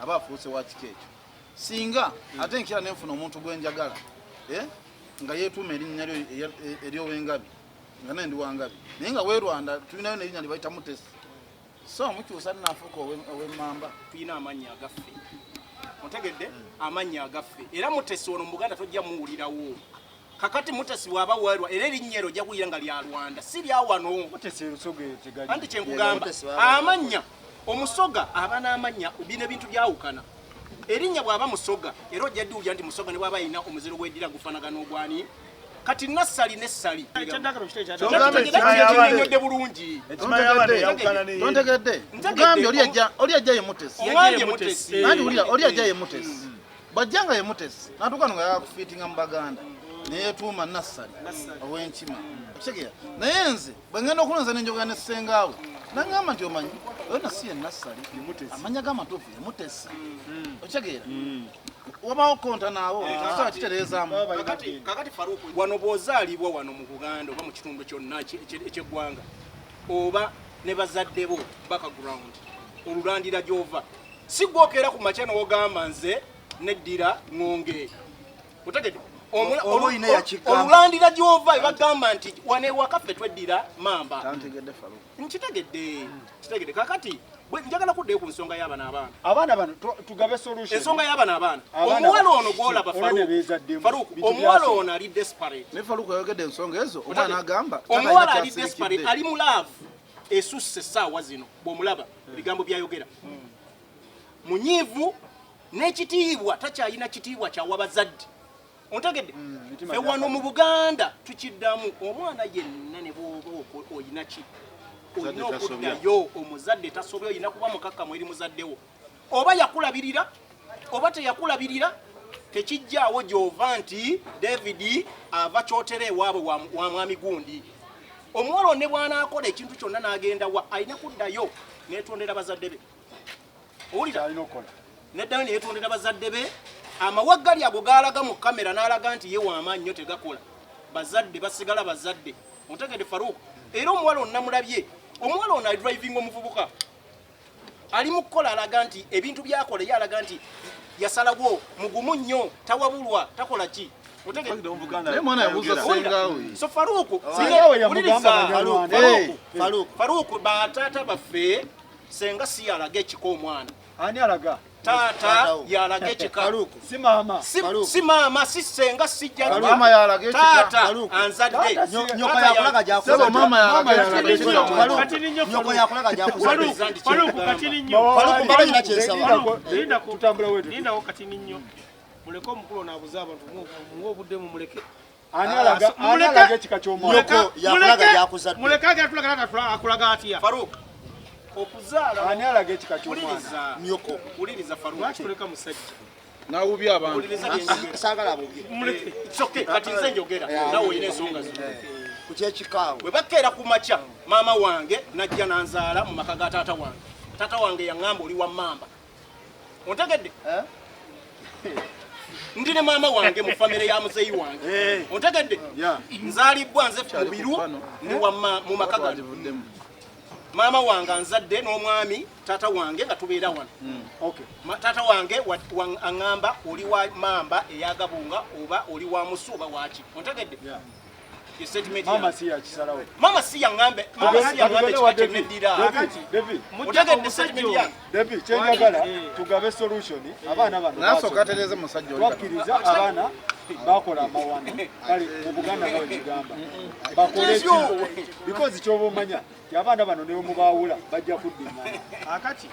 abafuuse wa kikeekyo. Singa ate nkira nenfuna omuntu gwenjagala nga yeetuuma erinnya eryowengabi nga nendi wangabi naye nga we Rwanda tulinayo n'erinnya libayita Mutesi. So mukyusa nafuko ow'emmamba tuyina amannya agaffe otegedde amannya agaffe era Mutesi ono mu Buganda tojja muwulirawo. Kakati Mutesi waba walwa era erinnya eryo ojja kuyira nga lya Rwanda si lya wano Mutesi Lusoge tegali anti kyenkugamba amannya omusoga aba n'amannya bino ebintu byawukana. Erinnya bw'aba Musoga era ojja ddiwulira nti Musoga ne bw'aba alina omuziro gw'eddira gufaanagana ogwani kati Nassali ne Ssali kyonyodde bulungi tontegedde gambye oli ajja ye Mutesi nandi oli ajja ye Mutesi bajjanga ye Mutesi natuuka nga yakufiitinga mu Baganda neyetuuma Nassali ow'enkima okitegeera naye nze bwe ngenda okulonza nenjogera ne Ssengaawe nangamba nti omanyi yona si ye Nassali amanya g'amatuufu ye Mutesi okitegeera wabaawo konta naawo tusobola kitereezaamu. Kakati Faruku wano bw'ozaalibwa wano mu Buganda oba mu kitundu kyonna eky'eggwanga oba ne bazadde bo background olulandira gy'ova si gwokeera ku makya n'ogamba nze neddira ŋŋonge otegedde olulandira gy'ova ebagamba nti wane wakaffe tweddira mamba nkitegedde kakati njagala kuddayo ku nsonga y'abaana abaana bano tugabe solution. Ensonga y'abaana abaana omuwala ono gw'olaba Faruku omuwala ono ali desperate ne Faruku yayogedde ensonga ezo omwana agamba omuwala ali desperate ali mu love esusse essaawa zino bw'omulaba ebigambo byayogera munyiivu n'ekitiibwa takyalina kitiibwa kyawa bazadde ontegedde fe wano mu Buganda tukiddamu omwana yenna ne bw'oba oyina ki olina okuddayo omuzadde tasobya olina kuba mukakkamu eri muzaddewo oba yakulabirira oba teyakulabirira tekijjaawo gy'ova nti David ava kyotera ewaabwe wa mwami gundi. Omuwala ne bw'anaakola ekintu kyonna n'agenda wa alina kuddayo neetondera bazadde be owulira neddayo neetondera bazadde be amawaggali ago gaalaga mu kamera n'alaga nti ye w'amaanyi nnyo tegakola bazadde basigala bazadde ontegedde Faruku era omuwala ono namulabye omuwala ono ali driving omuvubuka ali mu kukola alaga nti ebintu byakola ye alaga nti yasalawo mugumu nnyo tawabulwa takola ki so Faruku Faruku batata baffe senga si alaga ekiko omwana ani alaga tata yalaga ekika si mama si mama si senga si jja mama yalaga ekika tata anzadde nyoka yakulaga sebo mama yalaga ekika kati ninyo nyoka yakulaga jakuza Faruku kati ninyo Faruku mbaba ina kyensaba linda tutambula wetu linda ko kati ninyo muleko omukulu n'abuza abantu ng'obudde mu muleke ani alaga ekika ky'omwana nyoko yakulaga jakuza muleke agatulaga akulaga atya Faruku okuzaala ani alaga ekika ky'omwana nyoko uliriza Faruku lwaki tuleka musajja nawubya abantu uliriza sagala abubye muleke soke kati nze njogera nawe olina ensonga zo ku kyekikaawo bwe bakeera ku makya maama wange najja nanzaala mu maka ga taata wange yaŋŋamba oli wa mamba ontegedde ndi ne maama wange mu famire ya muzeyi wange ontegedde nzaalibwa nze mubiru ndi mu maka gange maama wange anzadde n'omwami taata wange nga tubeera wano taata wange aŋŋamba oli wa mamba eyagabunga oba oli wa musu oba waki ontegedde mama si yakisalawo mama si yaŋŋambe kyeneddira otegedde statement yange Devi kyenjagala tugabe solution abaana bano nasooka atereze musajja oli twakkiriza abaana bakola amawano kale mu Buganda bwe kigamba bakole ekyo because kyoba omanya ti abaana bano ne mubaawula bajja kuddingana akati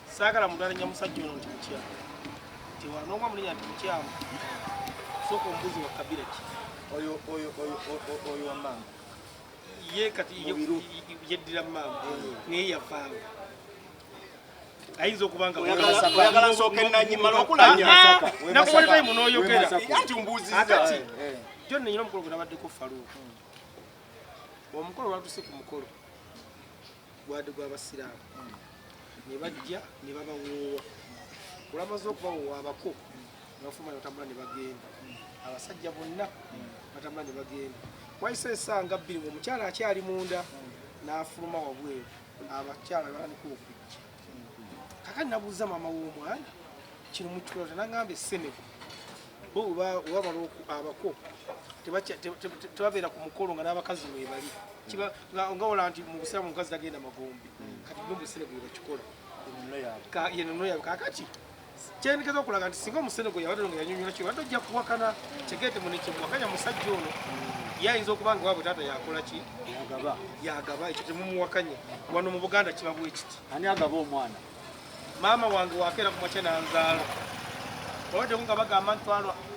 saagala mudalanya musajja ono nti mukyamu nti wanoomwa mulinya nti mukyamu sooka omubuzi wa kabira ki oyo wamama ye kati yeddira mama naye yavaawo ayinza okuba nga oyagala nsooka enanyimala okulanya nakubaletayi munoyogera anti mbuuziza akati jo nenyina omukolo gwe nabaddeko Faruku omukolo lwatuse ku mukolo gwadde gw'abasiraamu ne bajja ne babawoowa olwamaze okubawoowa abako nebafuma ne batambula ne bagenda abasajja bonna batambula ne bagenda wayise esanga bbiri ngaomukyala akyali munda n'afuluma wabweru abakyala balaniko okujja kakati nabuuza maama w'omwana kino mukikola naŋŋamba essenego bo webabala abako tebabeera ku mukolo nga n'abakazi webali nga wola nti mu busiraamu omukazi tagenda magombe kati bo mu essenego webakikola yenono yabe kakati kyendekeza okulaga nti singa omusenego yabadde nga yanyonyola kyo wadde ojja kuwakana kyegete munekyemwakanya musajja ono yayinza okuba nga waabwe taata yakola ki yagaba ekyo temumuwakanye wano mu Buganda kiba bwe kiti ani agaba omwana maama wange wakeera ku makya nanzaala olwadde nga bagamba nti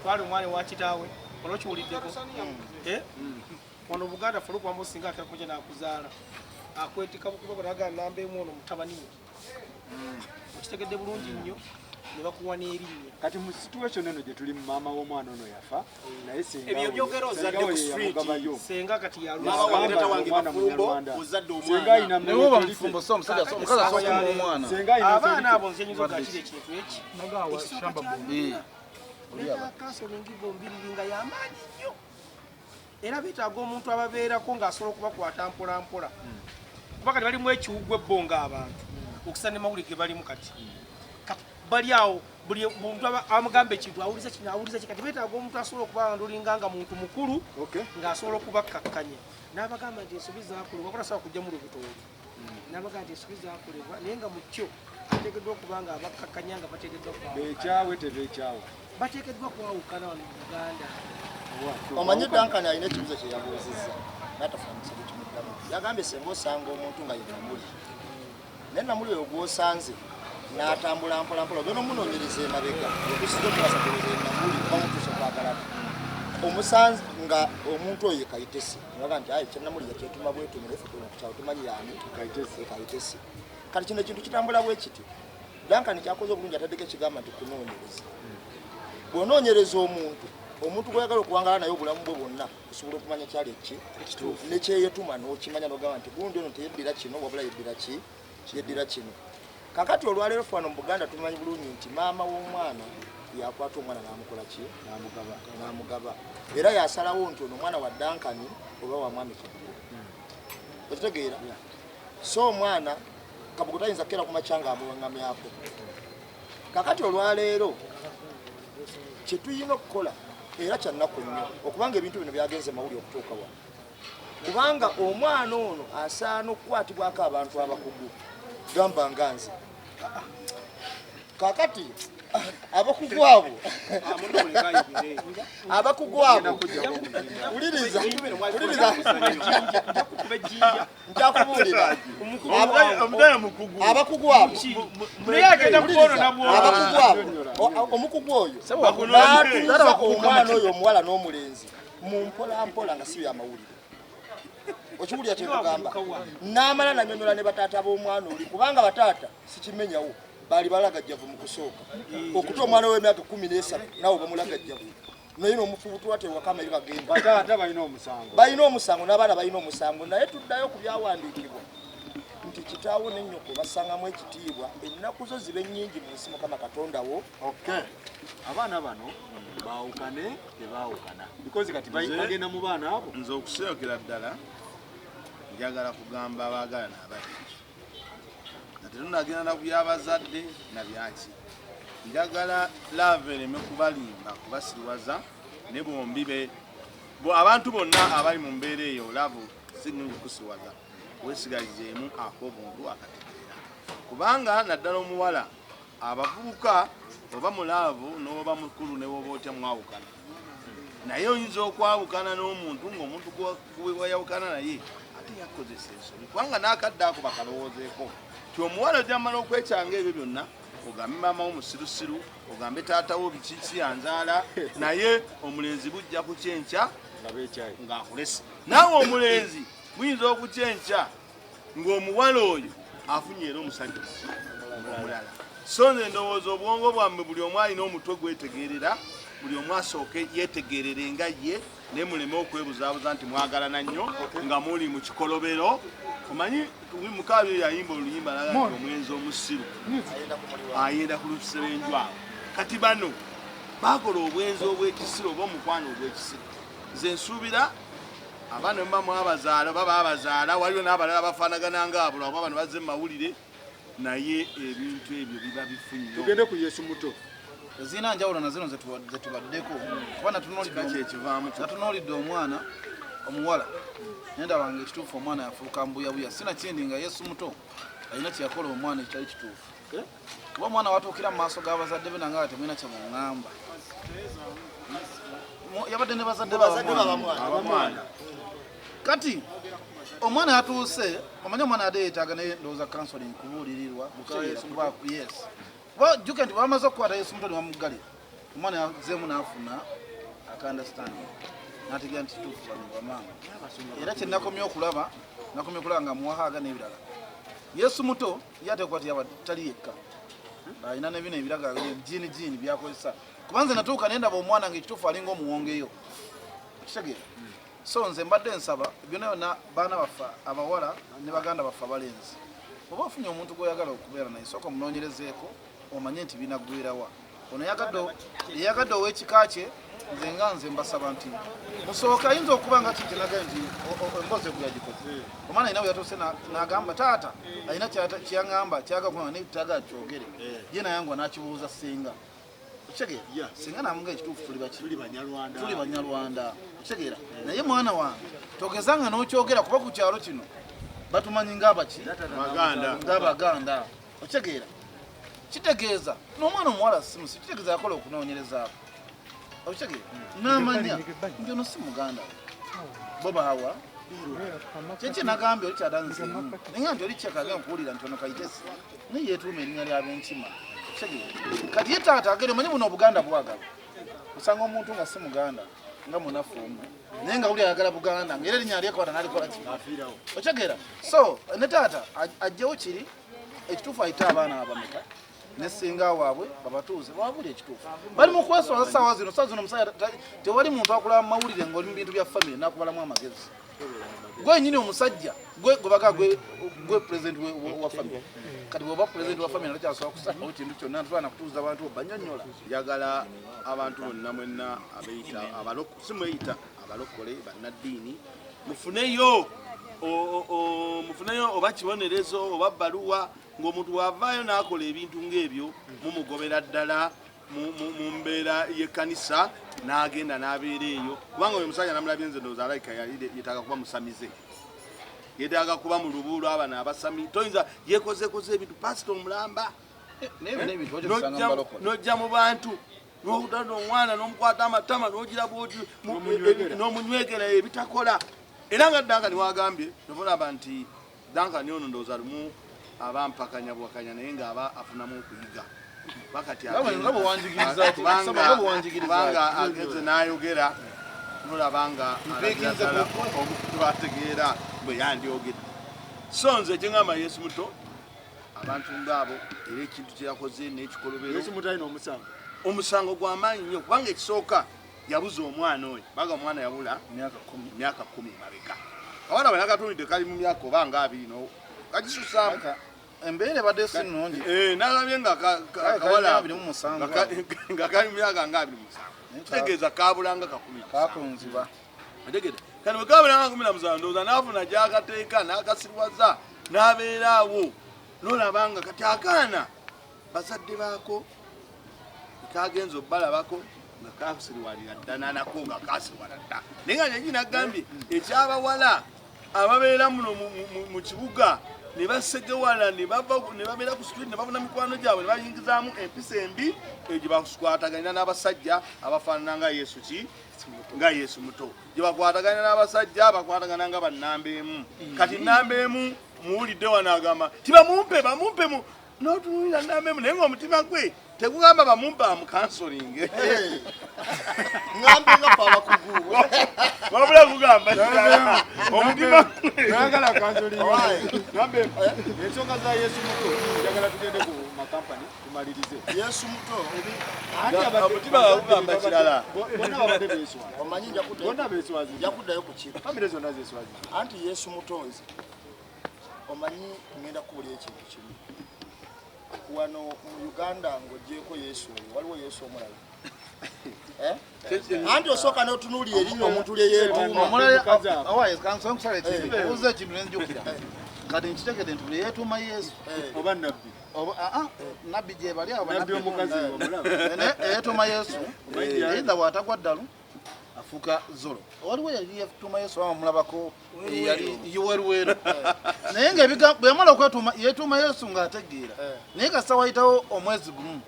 twala omwana wa kitaawe olwokiwuliddeko wano Buganda Faruku wambo singa akeera ku makya nakuzaala akwetika bukuba bwanaga nambeemu ono mutabani we okitegedde bulungi nnyo ne bakuwa n'erinnya kati mu situation eno gye tuli mu maama w'omwana ono yafa naye ebyo byogera ozadde ku street senga kati maama wange tata wange bafumbo ozadde omwana ne woba mufumbo so omusajja omukazi asooka omwana abaana abo nze nyinza okukakira ekintu eki kanso nengigo mbiriri nga y'amaanyi nnyo era beetaaga omuntu ababeerako ng'asobola okubakwata mpola mpola kuba kati balimu ekiwugwa ebbonga abantu okusa ne mawulire ge balimu kati bali awo buli muntu amugamba ekintu awuliza kino awuliza kati beetaaga omuntu asobola okuba ndolinganga muntu mukulu ng'asobola okubakkakkanya n'abagamba nti ensobi zaakolebwa kola sawa kujja mu lubutooli n'abagamba nti ensobi zaakolebwa naye nga mu kyo bateekeddwa okuba nga abakkakkanya nga bateekeddwa beekyawe tebeekyawe bateekeddwa kwawukana wano mu Buganda omanyi Dankani alina ekibuzo kye yabuuzizza n'atafaanisa ekimuddamu yagambye senga osanga omuntu nga ye namuli naye namuli oyo gw'osanze n'atambula mpolampola ogenda omunoonyereza emabega okusiza okubasatereza enamuli bamutuusa okwagalana omusanze nga omuntu oyo ekayitesi naga nti ayi kyenamuli yakyetuma bwetumira efukukyalo tumanyi yani ekayitesi kati kino ekintu kitambula bwe kiti Dankani kyakoze obulungi ataddeko ekigamba nti kunoonyereza bw'onoonyereza omuntu gw'oyagala okuwangala naye obulamu bwe bwonna osobola okumanya kyali nekyeyetuma n'okimanya n'ogamba nti gundi ono teyeddira kino wabula yeddira kino kakati olwaleero fano mu Buganda tumanyi bulungi nti maama w'omwana yakwata omwana n'amukola ki n'amugaba era yasalawo nti ono omwana wa Dankani oba wa mwami Kibulo okitegeera so omwana kabugo tayinza kera ku machanga amuwangamyako kakati olwaleero kye tuyina okukola era kyannaku nnyo okubanga ebintu bino byagenze mawuli okutuuka wa kubanga omwana ono asaana okukwatibwako abantu abakugu gamba nganze kakati abakugu abo uliriza ntakubuulira abakugu abo omukugu oyo n'atuuza omwana oyo omuwala n'omulenzi mu mpolampola nga si byamawulire okiwulira kyekugamba n'amala nanyonyola ne bataata b'omwana oli kubanga bataata sikimenyawo bali balagajjavu mu kusooka okuta omwana w'emyaka 13 nawe bamulagajjavu naye n'omufubutu ate wakama eri bagenda bataata balina omusango n'abaana balina omusango naye tuddayo ku byawandiikibwa nti kitaawo n'ennyoko basangamu ekitiibwa ennaku zo zibe nnyingi mu nsi mukama katonda wo abaana bano baawukane tebaawukana because kati bagenda mu baana abo nze okuseokera ddala njagala kugamba abaagala n'abali tetunagenda na byabazadde na byaki njagala lave ereme kubalimba kubasiriwaza ne bombi abantu bonna abali mu mbeera eyo lave singa kusiwaza wesigalizeemu ak'obuntu akategeera kubanga naddala omuwala abavubuka oba mulaavu n'oba mukulu ne woba otya mwawukana naye oyinza okwawukana n'omuntu ng'omuntu weyawukana naye ate yakozesa ensobi kubanga n'akadde ako bakalowoozeeko ti omuwala ojamala okwekyanga ebyo byonna ogambe maamawo musirusiru ogambe taatawo bikiki yanzaala naye omulenzi bujja ku kyenkya ng'akulese naawe omulenzi buyinza okukyenkya ng'omuwala oyo afunye era omusajja omulala so nze ndowooza obwongo bwammwe buli omu alina omutwe gwetegeerera buli omu asooke yetegeerere nga ye naye muleme okwebuzaabuza nti mwagalana nnyo nga muli mu kikolobero omanyi mukaabi oyo yayimba oluyimba nti omwenzi omusiru ayenda ku lusebenju awo kati bano bakola obwenzi obw'ekisiru oba omukwano ogw'ekisiru nze nsuubira abaana mba mwabazaala oba baabazaala waliwo n'abalala bafaanagana ngaabo lwakuba bano bazze mu mawulire naye ebintu ebyo biba bifunyo tugende ku Yesu muto zina njawulo na zino zetubaddeko kuba natunuulidde omwana omuwala nenda wange ekituufu omwana yafuuka mbuyabuya sina kindi nga Yesu muto alina kyeyakola omwana ekitali kituufu kuba omwana watuukira mu maaso g'abazadde be nange temulina kyemuŋŋamba yabadde ne bazadde babamwana kati omwana yatuuse omanye omwana yadde yeetaaga naye ndowooza counseling kubuulirirwa yes jjuke nti bamaze okukwata Yesu muto ne bamuggalira omwana yazeemu n'afuna akandastanding n'ategeera nti kituufu bano bamaama era kye nakomye okulaba nga muwahaaga n'ebirala Yesu muto ye ate kwati yaba tali yekka alina nebino ebiraga jiini byakozesa kuba nze natuuka ne ndaba omwana ng'ekituufu alinga omuwongeyo okitegeera so nze mbadde nsaba byonna byonna baana baffe abawala ne baganda baffe abalenzi oba ofunye omuntu gw'oyagala okubeera naye sooka omunoonyerezeeko omanye nti binaggweerawa ono yagadde ow'ekika kye nze mbasaba nti musooka ayinza okuba nga kitenaga nti emboozi egula gikoze omwana ayinawe yatuuse n'agamba taata alina kyaŋŋamba kyagakuaa naye taagala kyogere ye nayangwa n'kibuuza singa okitegeera singa namuga ekituufu tuli banyalwanda okitegeera naye mwana wange togezanga n'okyogera kuba ku kyalo kino batumanyi ng'abaki ng'abaganda okitegeera kitegeeza n'omwana omuwala simusi kitegeeza yakola okunoonyerezaako okitegeera n'amanya nti ono si muganda bo baawa kyekye nagambye oli kyadanzeemu naye nga nti oli kyekagenda okuwulira nti ono kayitesi naye yeetuuma erinnya ly'ab'enkima okitegeera kati ye taata agere omanyi buno obuganda bwagala osanga omuntu nga si muganda nga munafu omu naye nga wuli ayagala buganda ngaera erinnya lyekwata n'alikola ki okitegeera so ne taata ajjawo kiri ekituufu ayite abaana abameka ne singa waabwe babatuuze babuli ekituufu bali mu kwesonza saawa zino omusaya tewali muntu akulaba mu mawulire ng'oli mu bintu bya famire nakubalamu amagezi gwenyini omusajja gwe baga gwe pulezidenti wa famire kati bwoba pulezidenti wa famire nakyasobola kusalawo ekintu kyonna ntulana kutuuza abantu banyonnyola njagala abantu bonna mwenna abeyita simweyita abalokole bannaddiini mufuneyo mufuneyo oba kibonerezo oba bbaluwa ng'omuntu wavaayo n'akola ebintu ng'ebyo mumugobera ddala mu mbeera y'ekkanisa n'agenda n'abeera eyo kubanga oyo musajja namulabye nze ndowooza alayika yetaaga kuba musamize yetaaga kuba mu lubu lw'abana abasami toyinza yekozekoze ebintu pasita omulamba n'ojja mu bantu n'okutanda omwana n'omukwata amatama n'ogira bwoti n'omunywegera ebitakola era nga Duncan wagambye nobolaba nti Duncan ono ndowooza lumu abampakanya bwakanya naye ng'aba afunamu okuyiga bakati kubanga agenze n'ayogera nolabanga omuntu bategeera bwe yandyogedde so nze kyeŋŋamba Yesu muto abantu ng'abo era ekintu kyeyakoze n'ekikolobero omusango gw'amaanyi nnyo kubanga ekisooka yabuza omwana oyo baga omwana yabula myaka 10 mabega abaana bwe nakatunidde kali mu myaka oba nga 20 kagisusaamu embeera badde si nnungi nalabye nga kawala nga kali mu myaka nga 27 kitegeeza kabulanga 10 kakunziba ategedde kano bwe kabulanga 17 ndowooza n'afuna gy'akateeka n'akasirwaza n'abeeraawo n'olabanga kati akaana bazadde baako kagenza obbalabako nga kasirwalira dda nanako nga kasirwala dda naye nga nyegi nagambye ekyabawala ababeera muno mu kibuga ne basegewala ne babeera ku street ne bafuna mikwano gyabwe ne bayingizaamu empisa embi egyo bakwataganira n'abasajja abafaanana nga Yesu nga Yesu muto gye bakwataganira n'abasajja bakwatagana nga bannamba emu kati nnamba emu muwulidde wano agamba tibamumpe bamumpemu n'otunulira nnamba emu naye ng'omutima gwe tegugamba bamumpe amukansolinge ngambe nga pabakugu wabula kugamba omutima nagala kansolinge ngambe ensonga za Yesu muto njagala tugende ku makampani tumalirize Yesu muto omutima gugamba kirala bonna babadde beeswa omanyi jakuddayo ku kintu famire zonna zeeswazi anti Yesu muto nze omanyi ngenda kubulya ekintu kimu wano mu Uganda ng'ogyeko Yesu waliwo Yesu omulala anti osooka n'otunuulira erinnya omuntu lye yeetuuma uza ekintu nenjukira kati nkitegedde nti buli yeetuuma Yesu oba nabbi nabbi gye bali abo nabbi omukazi omulamu yeetuuma Yesu eyinza bw'atagwa ddalu afuuka zolo waliwo yali yeetuuma Yesu ama mulabako yali yuweruweru naye nga bwe yamala okwetuuma yeetuuma Yesu ng'ategeera naye kasita wayitawo omwezi gumu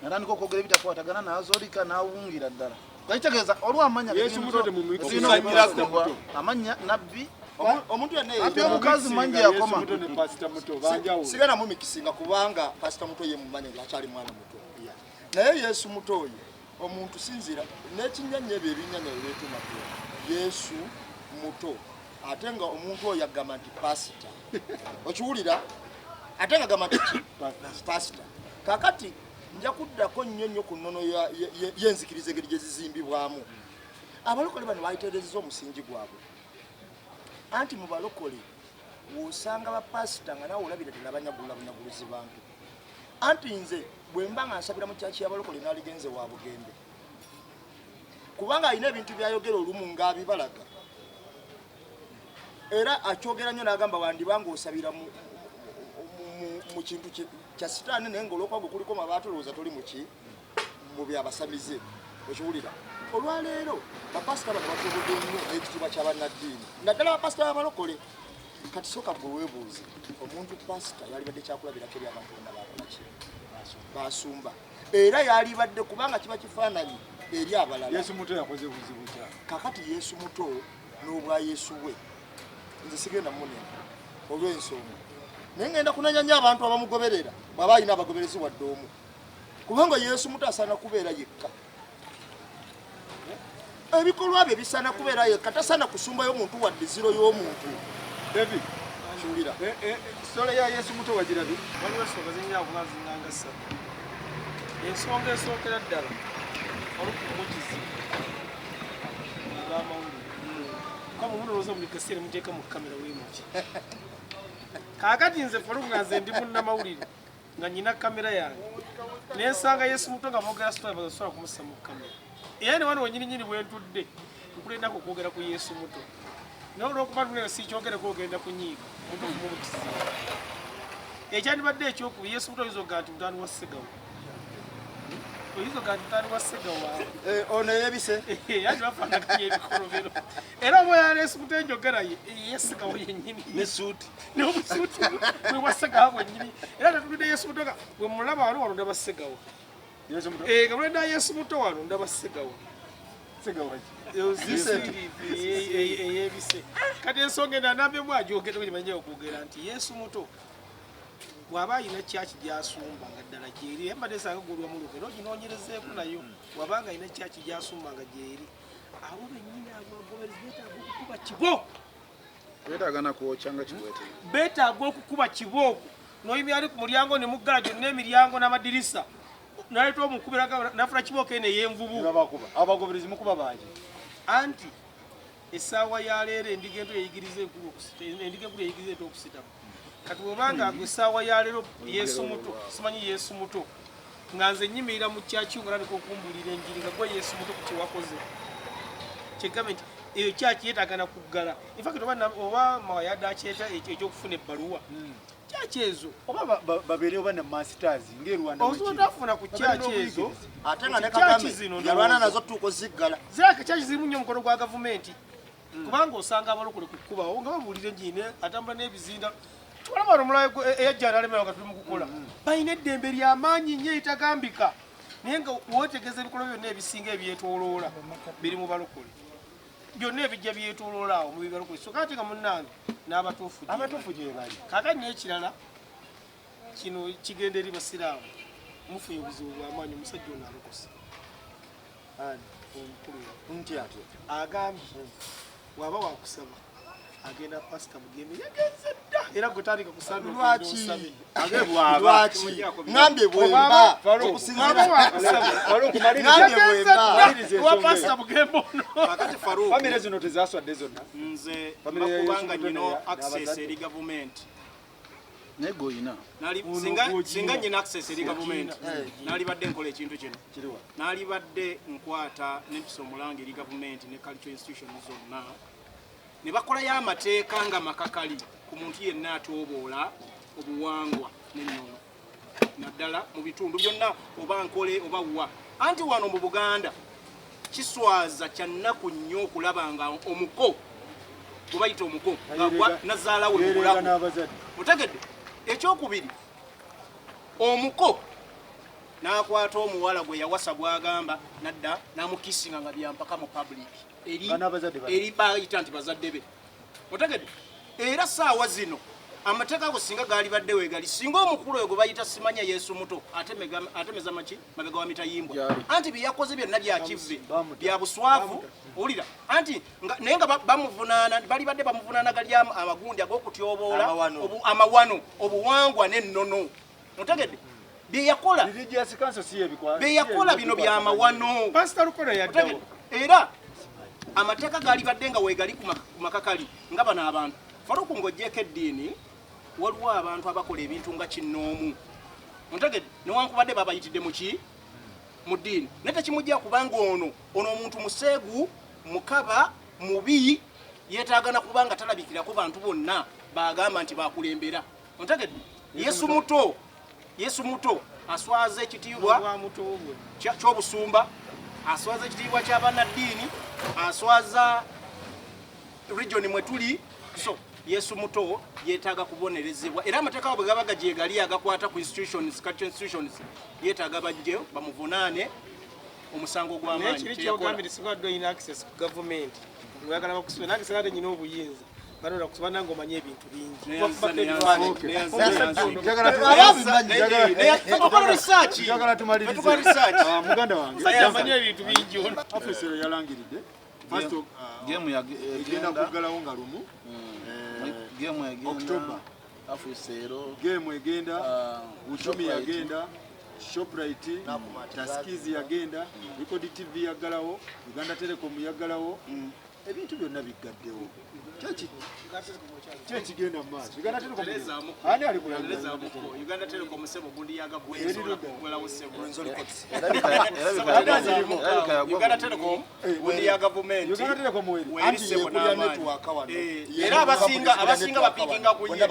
natandika okwogera ebitakwatagana n'azoolika n'awungira ddala kakitegeeza olw'amanya amanya nabbi omuntu ate omukazi mangi yakoma sigenda mumikisinga kubanga pasita muto ye mumanya ng'akyali mwana muto naye Yesu muto oyo omuntu sinzira n'ekinyanya ebyo ebinyanya ebireetuma Yesu muto ate nga omuntu oyo agamba nti pasita okiwulira ate nga agamba nti pasita kakati nja kuddako nnyo ku nnono y'enzikiriza engeri gye zizimbibwamu abalokole bano bayiteerezeza omusingi gwabwe anti mu balokole w'osanga bapasita nga nawe olabira ddala banyaguluzi bantu anti nze bwe mba nga nsabira mu kyaki y'abalokole n'aligenze wa bugembe kubanga alina ebintu byayogera olumu ng'abibalaga era akyogera nnyo n'agamba wandibanga osabira mu kintu kya sitaani naye ng'olwokwago kuliko mabaatu olowooza toli mu byabasamize okiwulira olwaleero bapasita bano batobodde nnyo n'ekitiibwa ky'abannaddiini naddala bapasita b'abalokole kati soka gwe weebuuze omuntu pasita yalibadde kyakulabirako eri abantu bonna bakolaki basumba era yalibadde kubanga kiba kifaananyi eri abalala Yesu muto yakoze buzibu kya kakati Yesu muto n'obwa Yesu we nze sigenda munene olw'ensonga naye ngenda kunanyanya abantu abamugoberera bw'aba alina abagoberezi wadde omu kubanga Yesu muto asaana kubeera yekka ebikolwa bye bisaana kubeera yekka tasaana kusumbayo omuntu wadde ziro y'omuntu David kiwulira sole ya Yesu muto wagirabi waliwo ensonga zinnya okunazinanga ssatu ensonga esookera ddala olukumukizi olw'amawulire kama mulowooza buli kaseera muteeka mu kamera weemuki kaakati nze faluku nga nze ndi munnamawulire nga nyina kamera yange nensanga Yesu muto nga boogera sosobola kumussa mu kamera era ne wano wenyininyini bwe ntudde nkulendako okwogera ku Yesu muto naye olwokuba tunene sikyogereko ogenda kunyiiga mutufumu mukizibu ekyandibadde ekyokuba Yesu muto oyinza ogaa nti mutani wa Ssegawa oyinza ogaa nti mutani wa Ssegawa ono eyebise yandi bafaanaganya ebikolobero era oba yala Yesu muto enjogera ye Ssegawa yennyini nesuuti n'obusuuti bwe bwa Ssegawa bwennyini era natulidde Yesu muto nga bwe mulaba wano wano ndaba Ssegawa nga mulenda Yesu muto wano ndaba Ssegawa eyebise kati ensonga enda nambemu agyogera manyi okwogera nti Yesu muto bw'aba alina kyaki gy'asumba nga ddala gyeri embadde esanga gulwa mu lugero oginoonyerezeeko nayo bw'abanga alina kyaki gy'asumba nga gyeri abo bennyini abagoberezi beetaaga okukuba kibooko beetaaga okukuba kibooko n'oyimira ali ku mulyango ne muggala gyonna emiryango n'amadirisa naleeta omukubira nafuna kibooko eno ey'envubu abagoberezi mukuba bangi anti essaawa ya leero endiga ento yeyigiriza ento okusitamu kati bwobanga gwe essaawa ya leero Yesu muto simanyi Yesu muto nga nze nyimirira mu kyakyo nga nalika okumbulira enjiri nga gwe Yesu muto ku kyewakoze kyegambe nti eyo kyaki yeetagana kuggala infact oba mawayadde akyeta ekyokufuna ebbaluwa kyaki ezo oba babeere oba ne masters ng'erwanda osotafuna ku kyaki ezo ate nga ne Kagame yalwana nazo tuuko ziggala ziraka kyaki zirimu nnyo omukono gwa gavumenti kubanga osanga abalokole ku kkubawo nga babuulira enjini atambula n'ebizinda tubalaba nomulayo eyajja nalemewa nga tuli mu kukola balina eddembe ly'amaanyi nnyo eritagambika naye nga weetegeeza ebikolo byonna ebisinga ebyetooloola biri mu balokole byonna ebijja byetooloola awo mu bibalokole so kati nga munnange n'abatuufu gye bali kakati n'ekirala kino kigenda eri basiraamu mufunye obuzibu bw'amaanyi omusajja ono alokose omukulu agambye waba wakusaba agenda pasita mugeme yagenze dda era gwe tandika kusandulwaki ngambye bwemba wa pasita mugembe ono akati famire zino tezaswadde zonna nze bakubanga nyino access eri gavumenti negoyina singa nyina access eri gavumenti nalibadde nkola ekintu kino nalibadde nkwata n'empisa omulanga eri gavumenti ne cultural institutions zonna ne bakolayo amateeka nga makakali ku muntu yenna atoboola obuwangwa n'ennono naddala mu bitundu byonna oba nkole oba wa anti wano mu Buganda kiswaza kya nnaku nnyo okulaba nga omuko gwe bayita omuko nga nazaala we mubulamu otegedde ekyokubiri omuko n'akwata omuwala gwe yawasa bwagamba nadda n'amukisinga nga byampaka mu public eri bayita nti bazadde be otegedde era saawa zino amateeka ago singa gaali badde weegali singa omukulu oyo gwe bayita simanya Yesu muto atemeza maki mabega wa mitayimbwa anti byeyakoze byonna byakivve bya buswavu owulira anti naye nga bamuvunaana bali badde bamuvunaana gali amagundi ag'okutyoboola amawano obuwangwa n'ennono otegedde byeyakola bino byamawano era amateeka gaali badde nga weegali ku makakali nga bano abantu faluku ng'oggyeko eddiini waliwo abantu abakola ebintu nga kinnoomu ontegedde newankubadde babayitidde muki mu ddiini naye tekimujja kubanga ono omuntu museegu mukaba mubi yeetaagana kubanga talabikirako bantu bonna bagamba nti bakulembera ontegedde Yesu muto aswaza ekitiibwa ky'obusumba aswaza ekitiibwa ky'abannaddiini aswaza region mwe tuli so Yesu muto yeetaaga kubonerezebwa era amateeka bwe gaba gagyegali agakwata ku institutions cultural institutions yeetaaga bajje bamuvunaane omusango gw'amaanyi banola kusubana ngo manye ebintu bingi muganda wange ebintu bingi afisero yalangiridde game egenda kuggalawo nga lumu October afisero game egenda Uchumi yagenda Shoprite Taskizi yagenda Record TV yaggalawo Uganda Telecom yaggalawo ebintu byonna bigaddewo kyekigenda mu maaso ani ali Uganda Telecom sebo gundi yaga Uganda Telecom gundi ya government era abasinga bapikinga kunye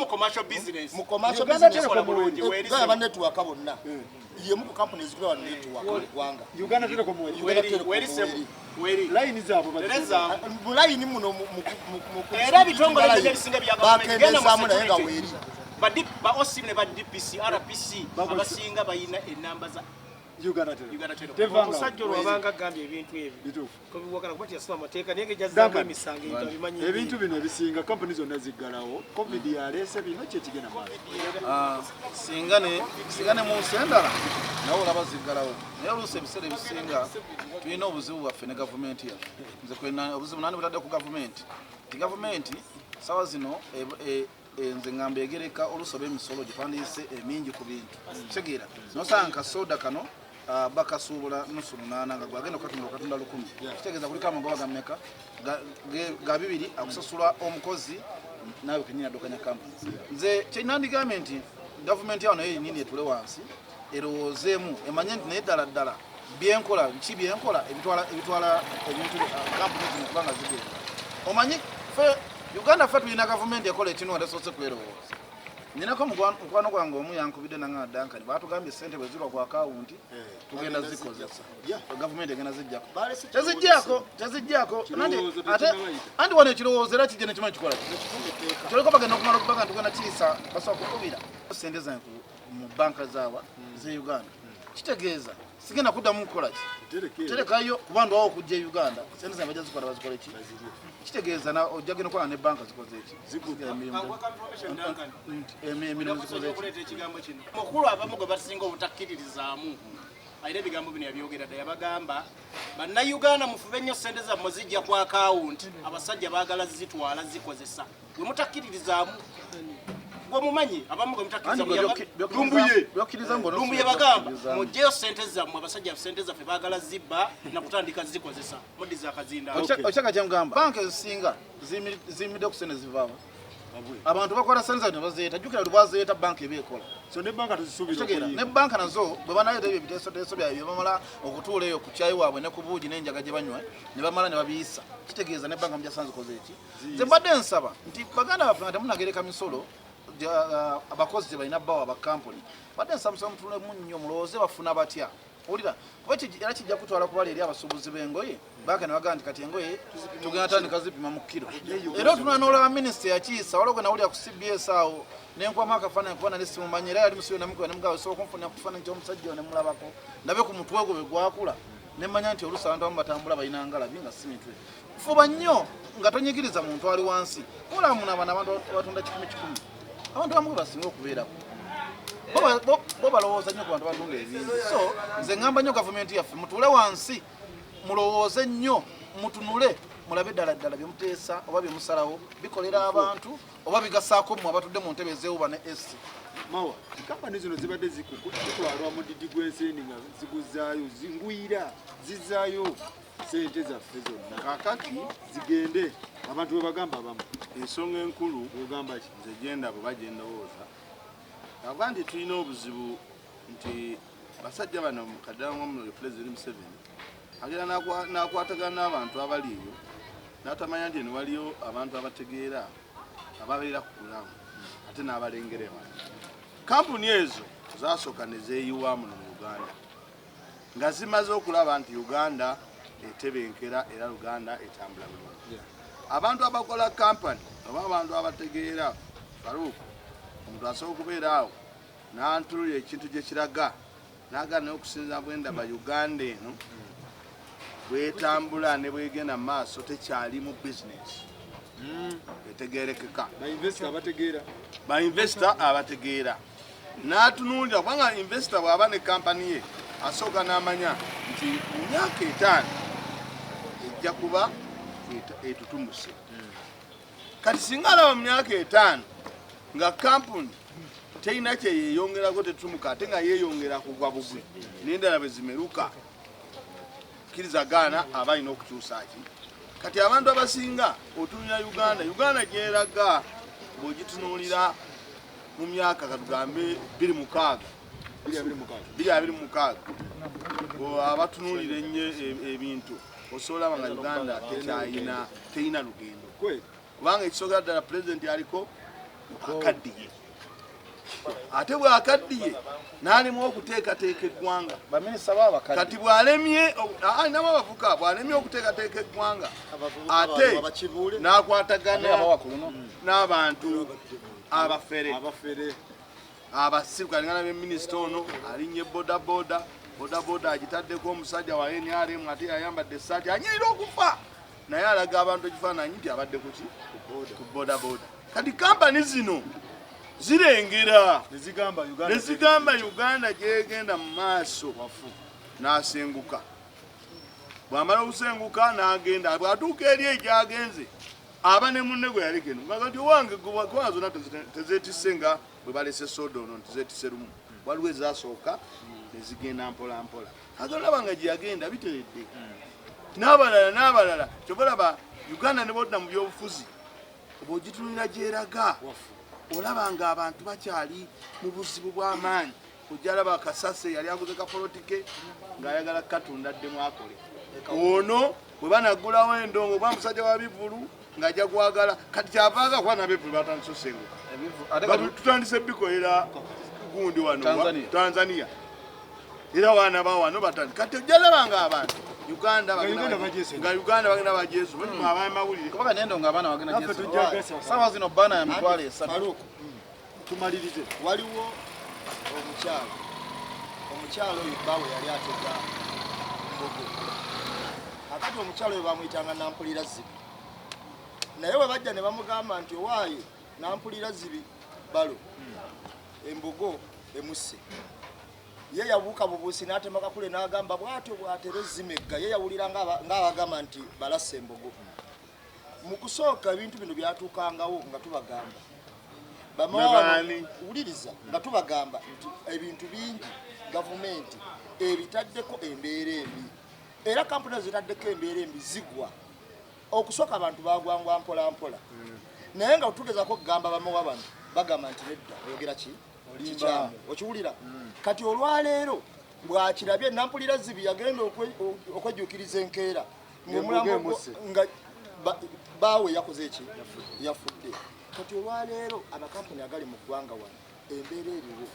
commercial business ye mu company zikwa network gwanga Uganda Telecom line zabo line muno era bitongole bisinga bya bagenda samu na yenga weri ba osimne ba DPC RPC abasinga bayina enamba za Uganda Telecom omusajja olwabanga gambye ebintu ebyo ko biwakana kubati yasoma amateeka naye gejazzaako emisango ebimanyi ebintu bino ebisinga company zonna ziggalawo covid yaleese bino kyekigenda singane mu nsendala nawo olaba ziggalawo naye oluusi ebiseera ebisinga tulina obuzibu bwaffe ne gavumenti yaffe nze obuzibu nani butadde ku gavumenti nti gavumenti sawa zino nze ngamba egereka olusoba emisolo gyepandiise emingi ku bintu kitegeera nosanga soda kano bakasuubula nusu 8 nga gwagenda okatunda 100 kitegeeza kuliko amagoba gammeka ga 2 akusasula omukozi naawe kenyini addukanya kampuni nze kyenandigambye nti gavumenti yawo naye nini etule wansi erowoozeemu emanye nti naye ddala byenkola ki byenkola ebitwala ebintu kampuni zino kubanga zigenda omanyi fe Uganda ffe tulina gavumenti ekola ekinu atesoose kwerowooza ninako mukwano gwange omu yankubidde nanga dankani baatugambye ssente bwe zirwa ku akawunti tugenda zikozesa gavumenti egenda tezijjaako andi wano ekirowoozo era kijja nekimanyi kikola toliko bagenda okumala okubaga ntugenda kiyisa basobola kukubira ssente zange mu banka zaawa ze Uganda kitegeeza sigenda kuddamu kukola ki terekayo kubandu awo okujja e Uganda ssente zange bajja zikola bazikola ki kitegeeza na ojjagenda okola ne banka zikoze eki emirimu zikoze eki mukulu abamu gwe basinga obutakkiririzaamu ayina ebigambo bino yabyogera dda yabagamba bannayuganda mufube nnyo ssente zammwe zijja ku akawunti abasajja baagala zitwala zikozesa gwe mutakkiririzaamu gwe mumanyi abamu gwe mutakkiririzaamu bagamba mujjeyo ssente zammwe abasajja ssente zaffe baagala zibba nakutandika zikozesa muddiza akazinda okyaka kyamugamba banka ezisinga ziyimidde ku ssente zivaawo abantu bakola ssente zaabwe bazeeta jjukira lwazeeta banka ebeekola ne banka nazo bwe banaleeta ebyo ebiteesoteeso byabwe bye bamala okutuula eyo ku kyayi waabwe ne ku buugi n'enjaga gye banywa ne bamala ne babiyisa kitegeeza ne banka mujja sanze koze eki nze mbadde nsaba nti baganda baffe nga temunagereka misolo abakozi gye balina bbawo abakampuni badde nsaba musaba mutulemu nnyo mulowooze bafuna batya owulira kuba era kijja kutwala kubala eri abasuubuzi b'engoye baaka ne bagamba nti kati engoye tugenda tandika zipima mu kiro era otunula n'olaba minisita yakiisa waliwo gwe nawulira ku CBS awo nenkwamu akafaananyi kubana nesimumanyi era yali musibe namukuba nemugawe osobola okunfunira ku kifaananyi ky'omusajja ne mulabako ndabe ku mutwe gwe bwe gwakula nemmanya nti oluusi abantu abamu batambula balina ngalabi nga si mitwe fuba nnyo nga tonyigiriza muntu ali wansi olamunaba n'abantu abatunda 10 abantu abamu basinga okubeerako bo balowooza nnyo ku bantu batunda ebintu so nze ngamba nnyo gavumenti yaffe mutuule wansi mulowooze nnyo mutunule mulabe ddala byemuteesa oba byemusalawo bikolera abantu oba bigasaako mmwe abatudde mu ntebe ezeewuba ne esi mawa kampani zino zibadde zitwalwa mu didi gw'enseeni nga ziguzaayo zingwira zizaayo sente zaffe zonna kakati zigende abantu bwe bagamba abamu ensonga enkulu ogamba ki nze genda bwe bagendowooza aba nti tulina obuzibu nti basajja bano mukaddamwamuno President Museveni agenda n'akwatagana n'abantu abaliyo n'atamanya nti eno waliyo abantu abategeera ababeera ku kulamu ate n'abalengerema kampuni ezo zasooka ne zeeyiwa muno mu Uganda nga zimaze okulaba nti Uganda etebenkera era Uganda etambula bulungi abantu abakola kampani oba abantu abategeera Faruku omuntu asobola okubeera awo n'antulira ekintu gye kiraga n'agaana n'okusinza bwendaba Uganda eno bwetambula ne bwegenda mu maaso tekyali mu bizinesi etegeerekeka bainvesita abategeera n'atunuulira kubanga invesita bw'aba ne kampani ye asooka n'amanya nti mu myaka 5 ejja kuba etutumuse kati singa alaba mu myaka 5 nga kampuni teyina kye yeeyongerako tetumuka ate nga yeeyongera kugwa bugwi n'endala bwe zimeruka kkiriza gaana aba alina okukyusa ki kati abantu abasinga otuulira uganda gyeraga bw'ogitunuulira mu myaka katugambe 26 abatunuulira ennyo ebintu osobola nga uganda teyina lugendo kubanga ekisookera ddala pulezidenti aliko akaddiye ate bw'akaddiye n'alemu okuteekateeka eggwanga kati bw'alemye alinamu abavuka bw'alemye okuteekateeka eggwanga ate n'akwatagana n'abantu abafere abasirukangana b'eminisita ono alinnye bodaboda agitaddeko omusajja wa NRM ate yayambadde essaati anyirira okufa naye alaga abantu ekifaananyi nti abadde kuki ku bodaboda kati kampani zino zirengera nezigamba uganda gyegenda mu maaso n'asenguka bw'amala okusenguka n'agenda bw'atuuka eri egyagenze aba ne munne gwe yalegeno ngati owange kubanga zonna tezeetisse nga bwe balese soda ono tezeetisse lumu waliwo ezasooka nezigenda mpola agalaba nga gye yagenda biteredde n'abalala kyobalaba uganda ne bodda mu byobufuzi bw'ogitunulira gyeraga olaba nga abantu bakyali mu buzibu bw'amaanyi ojjalaba kasase yali aguze kapolitike ng'ayagala katunda addemu akole ono bwe banagulawo endongo bwa musajja wa bivulu ng'ajja kwagala kati kyavaaga kuba nabevulu batandise osenguka tutandise bikolera gundi wano Tanzania era wana bawano batandi kati ojjalaba nga abantu Uganda bagenda bajesu abaana mawulire kubanga nendo nga abaana bagenda jesu sawa zino bana ya mitwalo esatu tumalirize waliwo omukyalo oyo bawe yali atega mbogo akati omukyalo oyo bamuyitanga nampulira zibi naye we bajja ne bamugamba nti owaaye nampulira zibi balo embogo emusse ye yabuuka bubuusi n'atemaka kule n'agamba bw'atyo bw'atero zimegga ye yawulira ng'abagamba nti balassa embogo mu kusooka ebintu bino byatuukangawo nga tubagamba bamawuliriza nga tubagamba nti ebintu bingi gavumenti ebitaddeko embeera embi era kampuni zitaddeko embeera embi zigwa okusooka abantu bagwangwa mpola naye nga tugezako kugamba bamuwa bano bagamba nti nedda oyogera ki kikyamu okiwulira kati olwaleero bwakirabye nampulira zibi yagenda okwejjuukiriza enkeera ngaomulambo nga baawe yakoze eki yafudde kati olwaleero amakampuni agali mu ggwanga wano embeera eriwo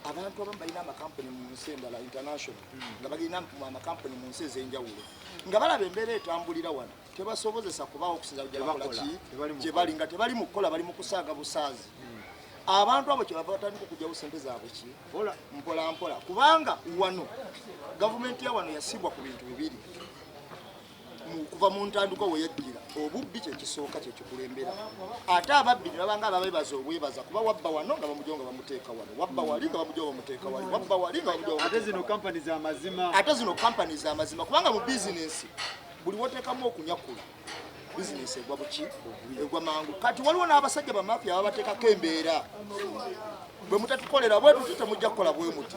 abantu abamu balina amakampuni mu nsi endala international nga balina amakampuni mu nsi ez'enjawulo nga balaba embeera etambulira wano tebasobozesa kubaawo okusinza gye bali nga tebali mu kukola bali mu kusaaga busaazi abantu abo kyebava batandika okugyawo sente zaabwe ki mpola kubanga wano gavumenti ya wano yasibwa ku bintu bibiri kuva mu ntandikwa we yajjira obubbi kyekisooka kyekikulembera ate ababbi nabanga ababebaza obwebaza kuba wabba wano nga bamujo nga bamuteeka wano wabba wali nga bamujo bamuteeka wali wabba wali nga bamujo ate zino kampani za mazima kubanga mu bizinensi buli woteekamu okunyakula bizinesi egwa buki egwa mangu kati waliwo n'abasajja bamafiya ababateekako embeera bwe mutatukolera bwe tuti temujja kukola bwe muti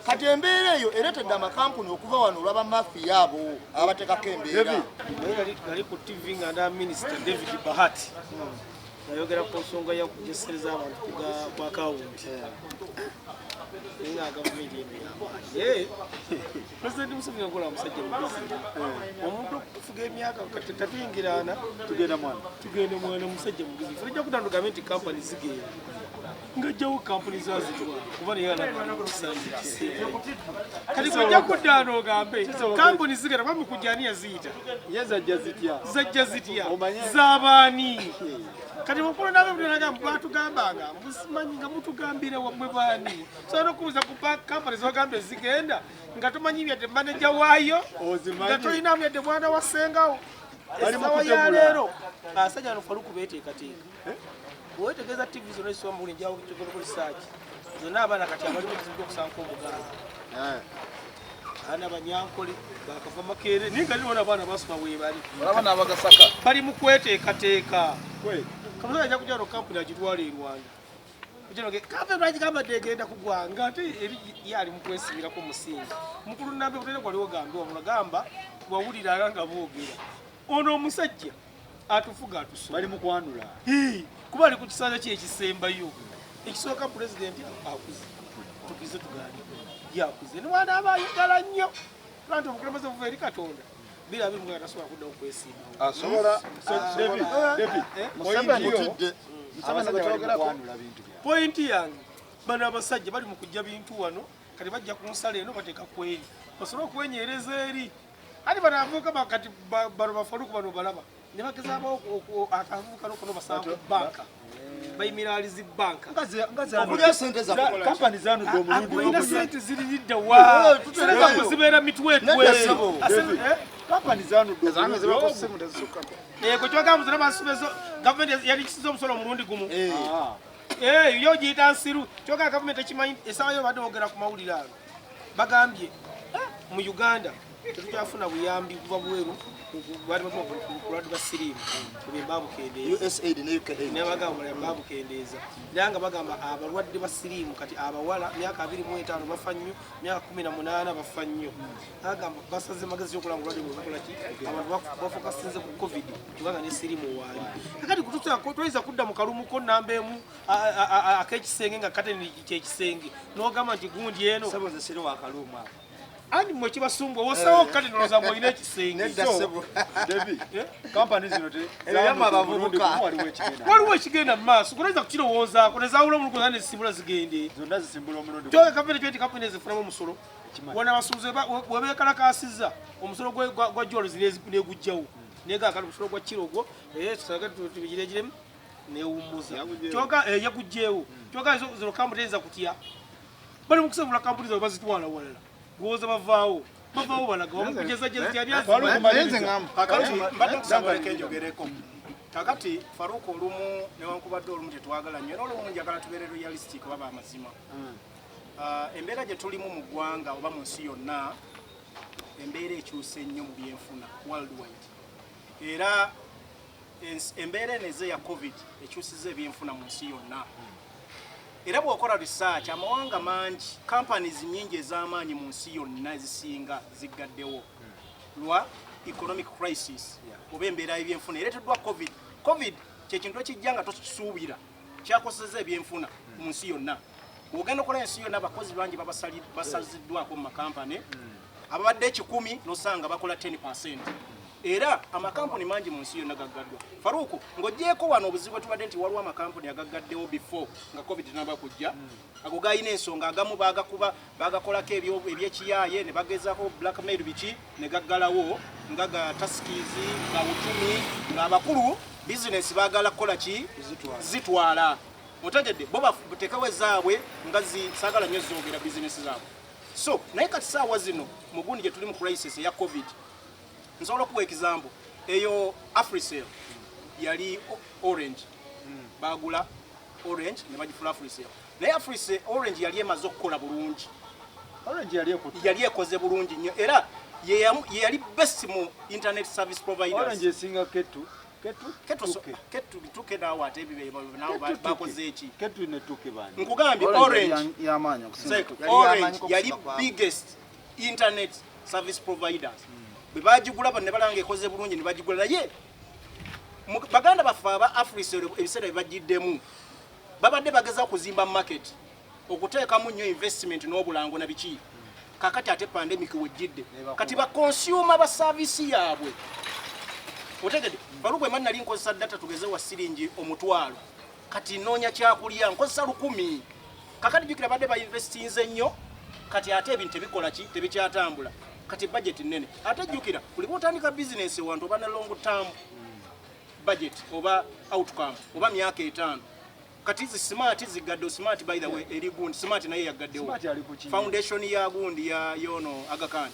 kati embeera eyo ereetedde amakampuni okuva wano olwaba mafiya abo ababateekako embeera gali ku tv nga nda minisita David Bahati ayogera ku nsonga y'okujesereza abantu ku akawunti nga gavumenti y'amaanyi pulezidenti Museveni akola omusajja mubizi omuntu okufuga emyaka tatuyingirana tugenda mwana musajja mubizi fujja kutandugambe nti kampani zigenda ngajjawo kampani zazitwa kuba neyanakusanja kiseera kati kujja kuddaana ogambe kampani zigenda bami kujjani yaziyita zajja zitya z'abaani kati mukulu nabe mutagamba batugambanga musimanyi nga mutugambira wamwe baani sobola okubuuza ku kampani zogambe zigenda nga tumanyi byadde maneja waayo nga tolinamu yadde mwana wasengawo esawa ya leero asajja no faluku beeteekateeka wetegeeza tv zonna ezisoma mu buli njawo kyokolako risaaki zonna abaana kati abalimu ekizibu okusanka omuganda ana banyankole bakava makeere naye nga nibona abaana basoma bwe bali olabana abagasaka bali mu kweteekateeka kamusa ajja kujja no kampuni agitwala e Rwanda Kujenoge kafe lwaji kama tegenda kugwanga ate yali mukwesibira ko musinga. Mukulu nambe kutene kwaliwo gambe omulagamba wawulira nga boogera. Ono omusajja atufuga atuso. Bali mukwanula. Kuba ali ku kisaza kye ekisembayo. Ekisooka president akuze. Tukize tugali. Yakuze. Nwana abayagala nnyo. Lanto omukulembeze vuba eri Katonda. Bila bimwe tasobola kudda okwesimba. Asobola David. Museveni Pointi yange bano abasajja bali mu kujja bintu wano kati bajja ku nsala eno bateeka kweri basobola okwenyereza eri ati bano avuuka bakati bano bafaluku bano balaba ne bagezaawo akavuuka n'okono basanga banka bayimiralizi banka okulya sente za kampani zanu do mulundu akulina sente ziriridda wa sereka kuzibeera mitwetwe kampani zanu do zange ziba ku simu tezisuka ko kyogamuzira basubezo gavumenti yali kisiza omusolo omulundi gumu yo giyita nsiru kyoga gavumenti ekimanyi esaayo badde boogera ku mawulire ano bagambye mu Uganda tetukyafuna buyambi kuva bweru kulwadde basiriimu kubembabukendeeza USAID ne UKAID nebagamba babukendeeza era nga bagamba abalwadde basiriimu kati abawala myaka 25 bafa nnyo myaka 18 bafa nnyo agamba basaze magezi yokulanga obulwadde bwe bakolaki abantu bafokasinze ku covid kubanga ne siriimu waali kakati kutusobola kudda mu kalumuko namba emu ak'ekisenge nga kateni kyekisenge n'ogamba nti gundi eno saboze siri wa kaluma ani mwe kibasumbwa wosawo kati noloza ngo ine ekisenge David kampani zino te yama abavubuka waliwo ekigenda mu maaso kunaweza kukirowooza kunaweza omulundi guno nezisimbula zigende zonna zisimbula omulundi kyoga kampeni kyeti kampeni ezifunamu omusolo wona abasuubuzi webeekalakaasizza omusolo gwa jolos negujjawo nega kati omusolo gwa kiro ogwo tusaga tubigirejiremu newummuza kyoga yagujjeewo kyoga zino kampuni tezza kutya bali mu kusembula kampuni zawe bazitwala walala goza bavaawo balaga omukugeza nze ngamba kakati mbadde nkusabaleko enjogereko kakati Faruku olumu newankubadde olumu tetwagala nnyo era olumu njagala tubeere realistic oba amazima embeera gye tulimu mu ggwanga oba mu nsi yonna embeera ekyuse nnyo mu byenfuna worldwide era embeera eneze ya covid ekyusiza ebyenfuna mu nsi yonna era bw'okola research amawanga mangi companies nyingi ez'amaanyi mu nsi yonna ezisinga ziggaddewo lwa economic crisis oba embeera y'ebyenfuna ereeteddwa covid kyekintu ekijja nga tokisuubira kyakoseza ebyenfuna mu nsi yonna bw'ogenda okola ensi yonna abakozi bangi basaziddwako mu makampani ababadde 100 nosanga bakola 10%. Era amakampuni mangi mu nsi yonna gaggaddwa. Faruku ng'ogyeko wano obuzibu tubadde nti waliwo amakampuni agaggaddewo before nga covid tinaba kujja ago gayina ensonga agamu bagakolako ebyekiyaaye ne bagezaako blackmail biki ne gaggalawo nga ga taskies nga butumi ng'abakulu bizinesi baagala kukola ki zitwala otegedde bo bateekawo ezaabwe nga saagala nnyo zoogera bizinesi zaabwe. So naye kati saawa zino mu gundi gye tuli mu crisis eya covid nsobola okuwa example eyo Africell yali orange bagula orange ne bagifula Africell naye Africell orange yali emaze okukola bulungi orange yali ekoze bulungi nnyo era yali best mu internet service providers orange esinga ketu bituke nawe ate ebibeebo nawe bakoze eki ketu ne tuke bani nkugambye orange y'amaanyi okusinga orange yali biggest internet service providers bebagigula bano ne balanga ekoze bulungi ne bagigula naye baganda baffe aba Africell ebiseera byebagiddemu babadde bageza okuzimba market okuteekamu nnyo investment n'obulango na biki kakati ate pandemic wejjidde kati ba consumer ba service yaabwe otegedde Faruku emani nali nkozesa data tugeze wa siringi omutwalo kati noonya kyakulya nkozesa 10,000 kakati jukira badde ba investinze nnyo kati ate ebintu tebikola ki tebikyatambula kati budget nene ate jukira kuliko otandika business wantu oba na long term budget oba outcome oba myaka 5 kati zi smart zigadde smart by the way eri gundi smart naye yagaddewo foundation ya gundi ya yono agakani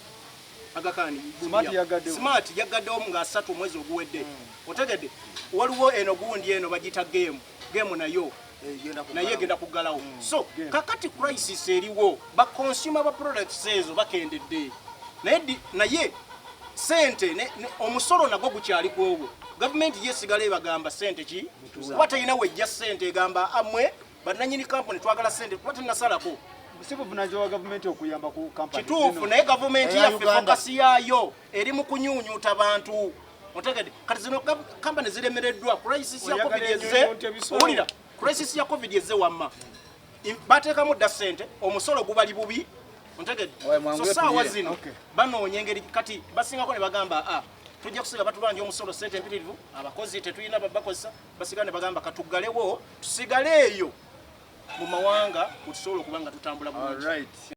smart yagaddewo nga 3 mwezi oguwedde otegedde waliwo eno gundi eno bagita game nayo naye genda kugalawo so kakati crisis eriwo ba consumer ba products ezo bakendedde naye sente omusolo nagwo gukyali kwogwo government yesigala ebagamba sente ki kuba talina wejja sente egamba amwe bannanyini kampuni twagala ssente tuba tunnasalako sibuvunaanyizibwa wa gavumenti okuyamba ku kampani kituufu naye gavumenti yaffe fokasi yaayo eri mu kunyuunyuuta bantu otegedde kati zino kampani ziremereddwa crisis ya covid ezze owulira crisis ya covid ezze wamma bateekamu dda ssente omusolo gubali bubi otegedde so saawa zino banoonya engeri kati basingako ne bagamba tujja kusiga batubanja omusolo ssente empitirivu abakozi tetulina bakozesa basigala ne bagamba katuggalewo tusigale eyo mu mawanga kutusobola okuba nga tutambula bulungi.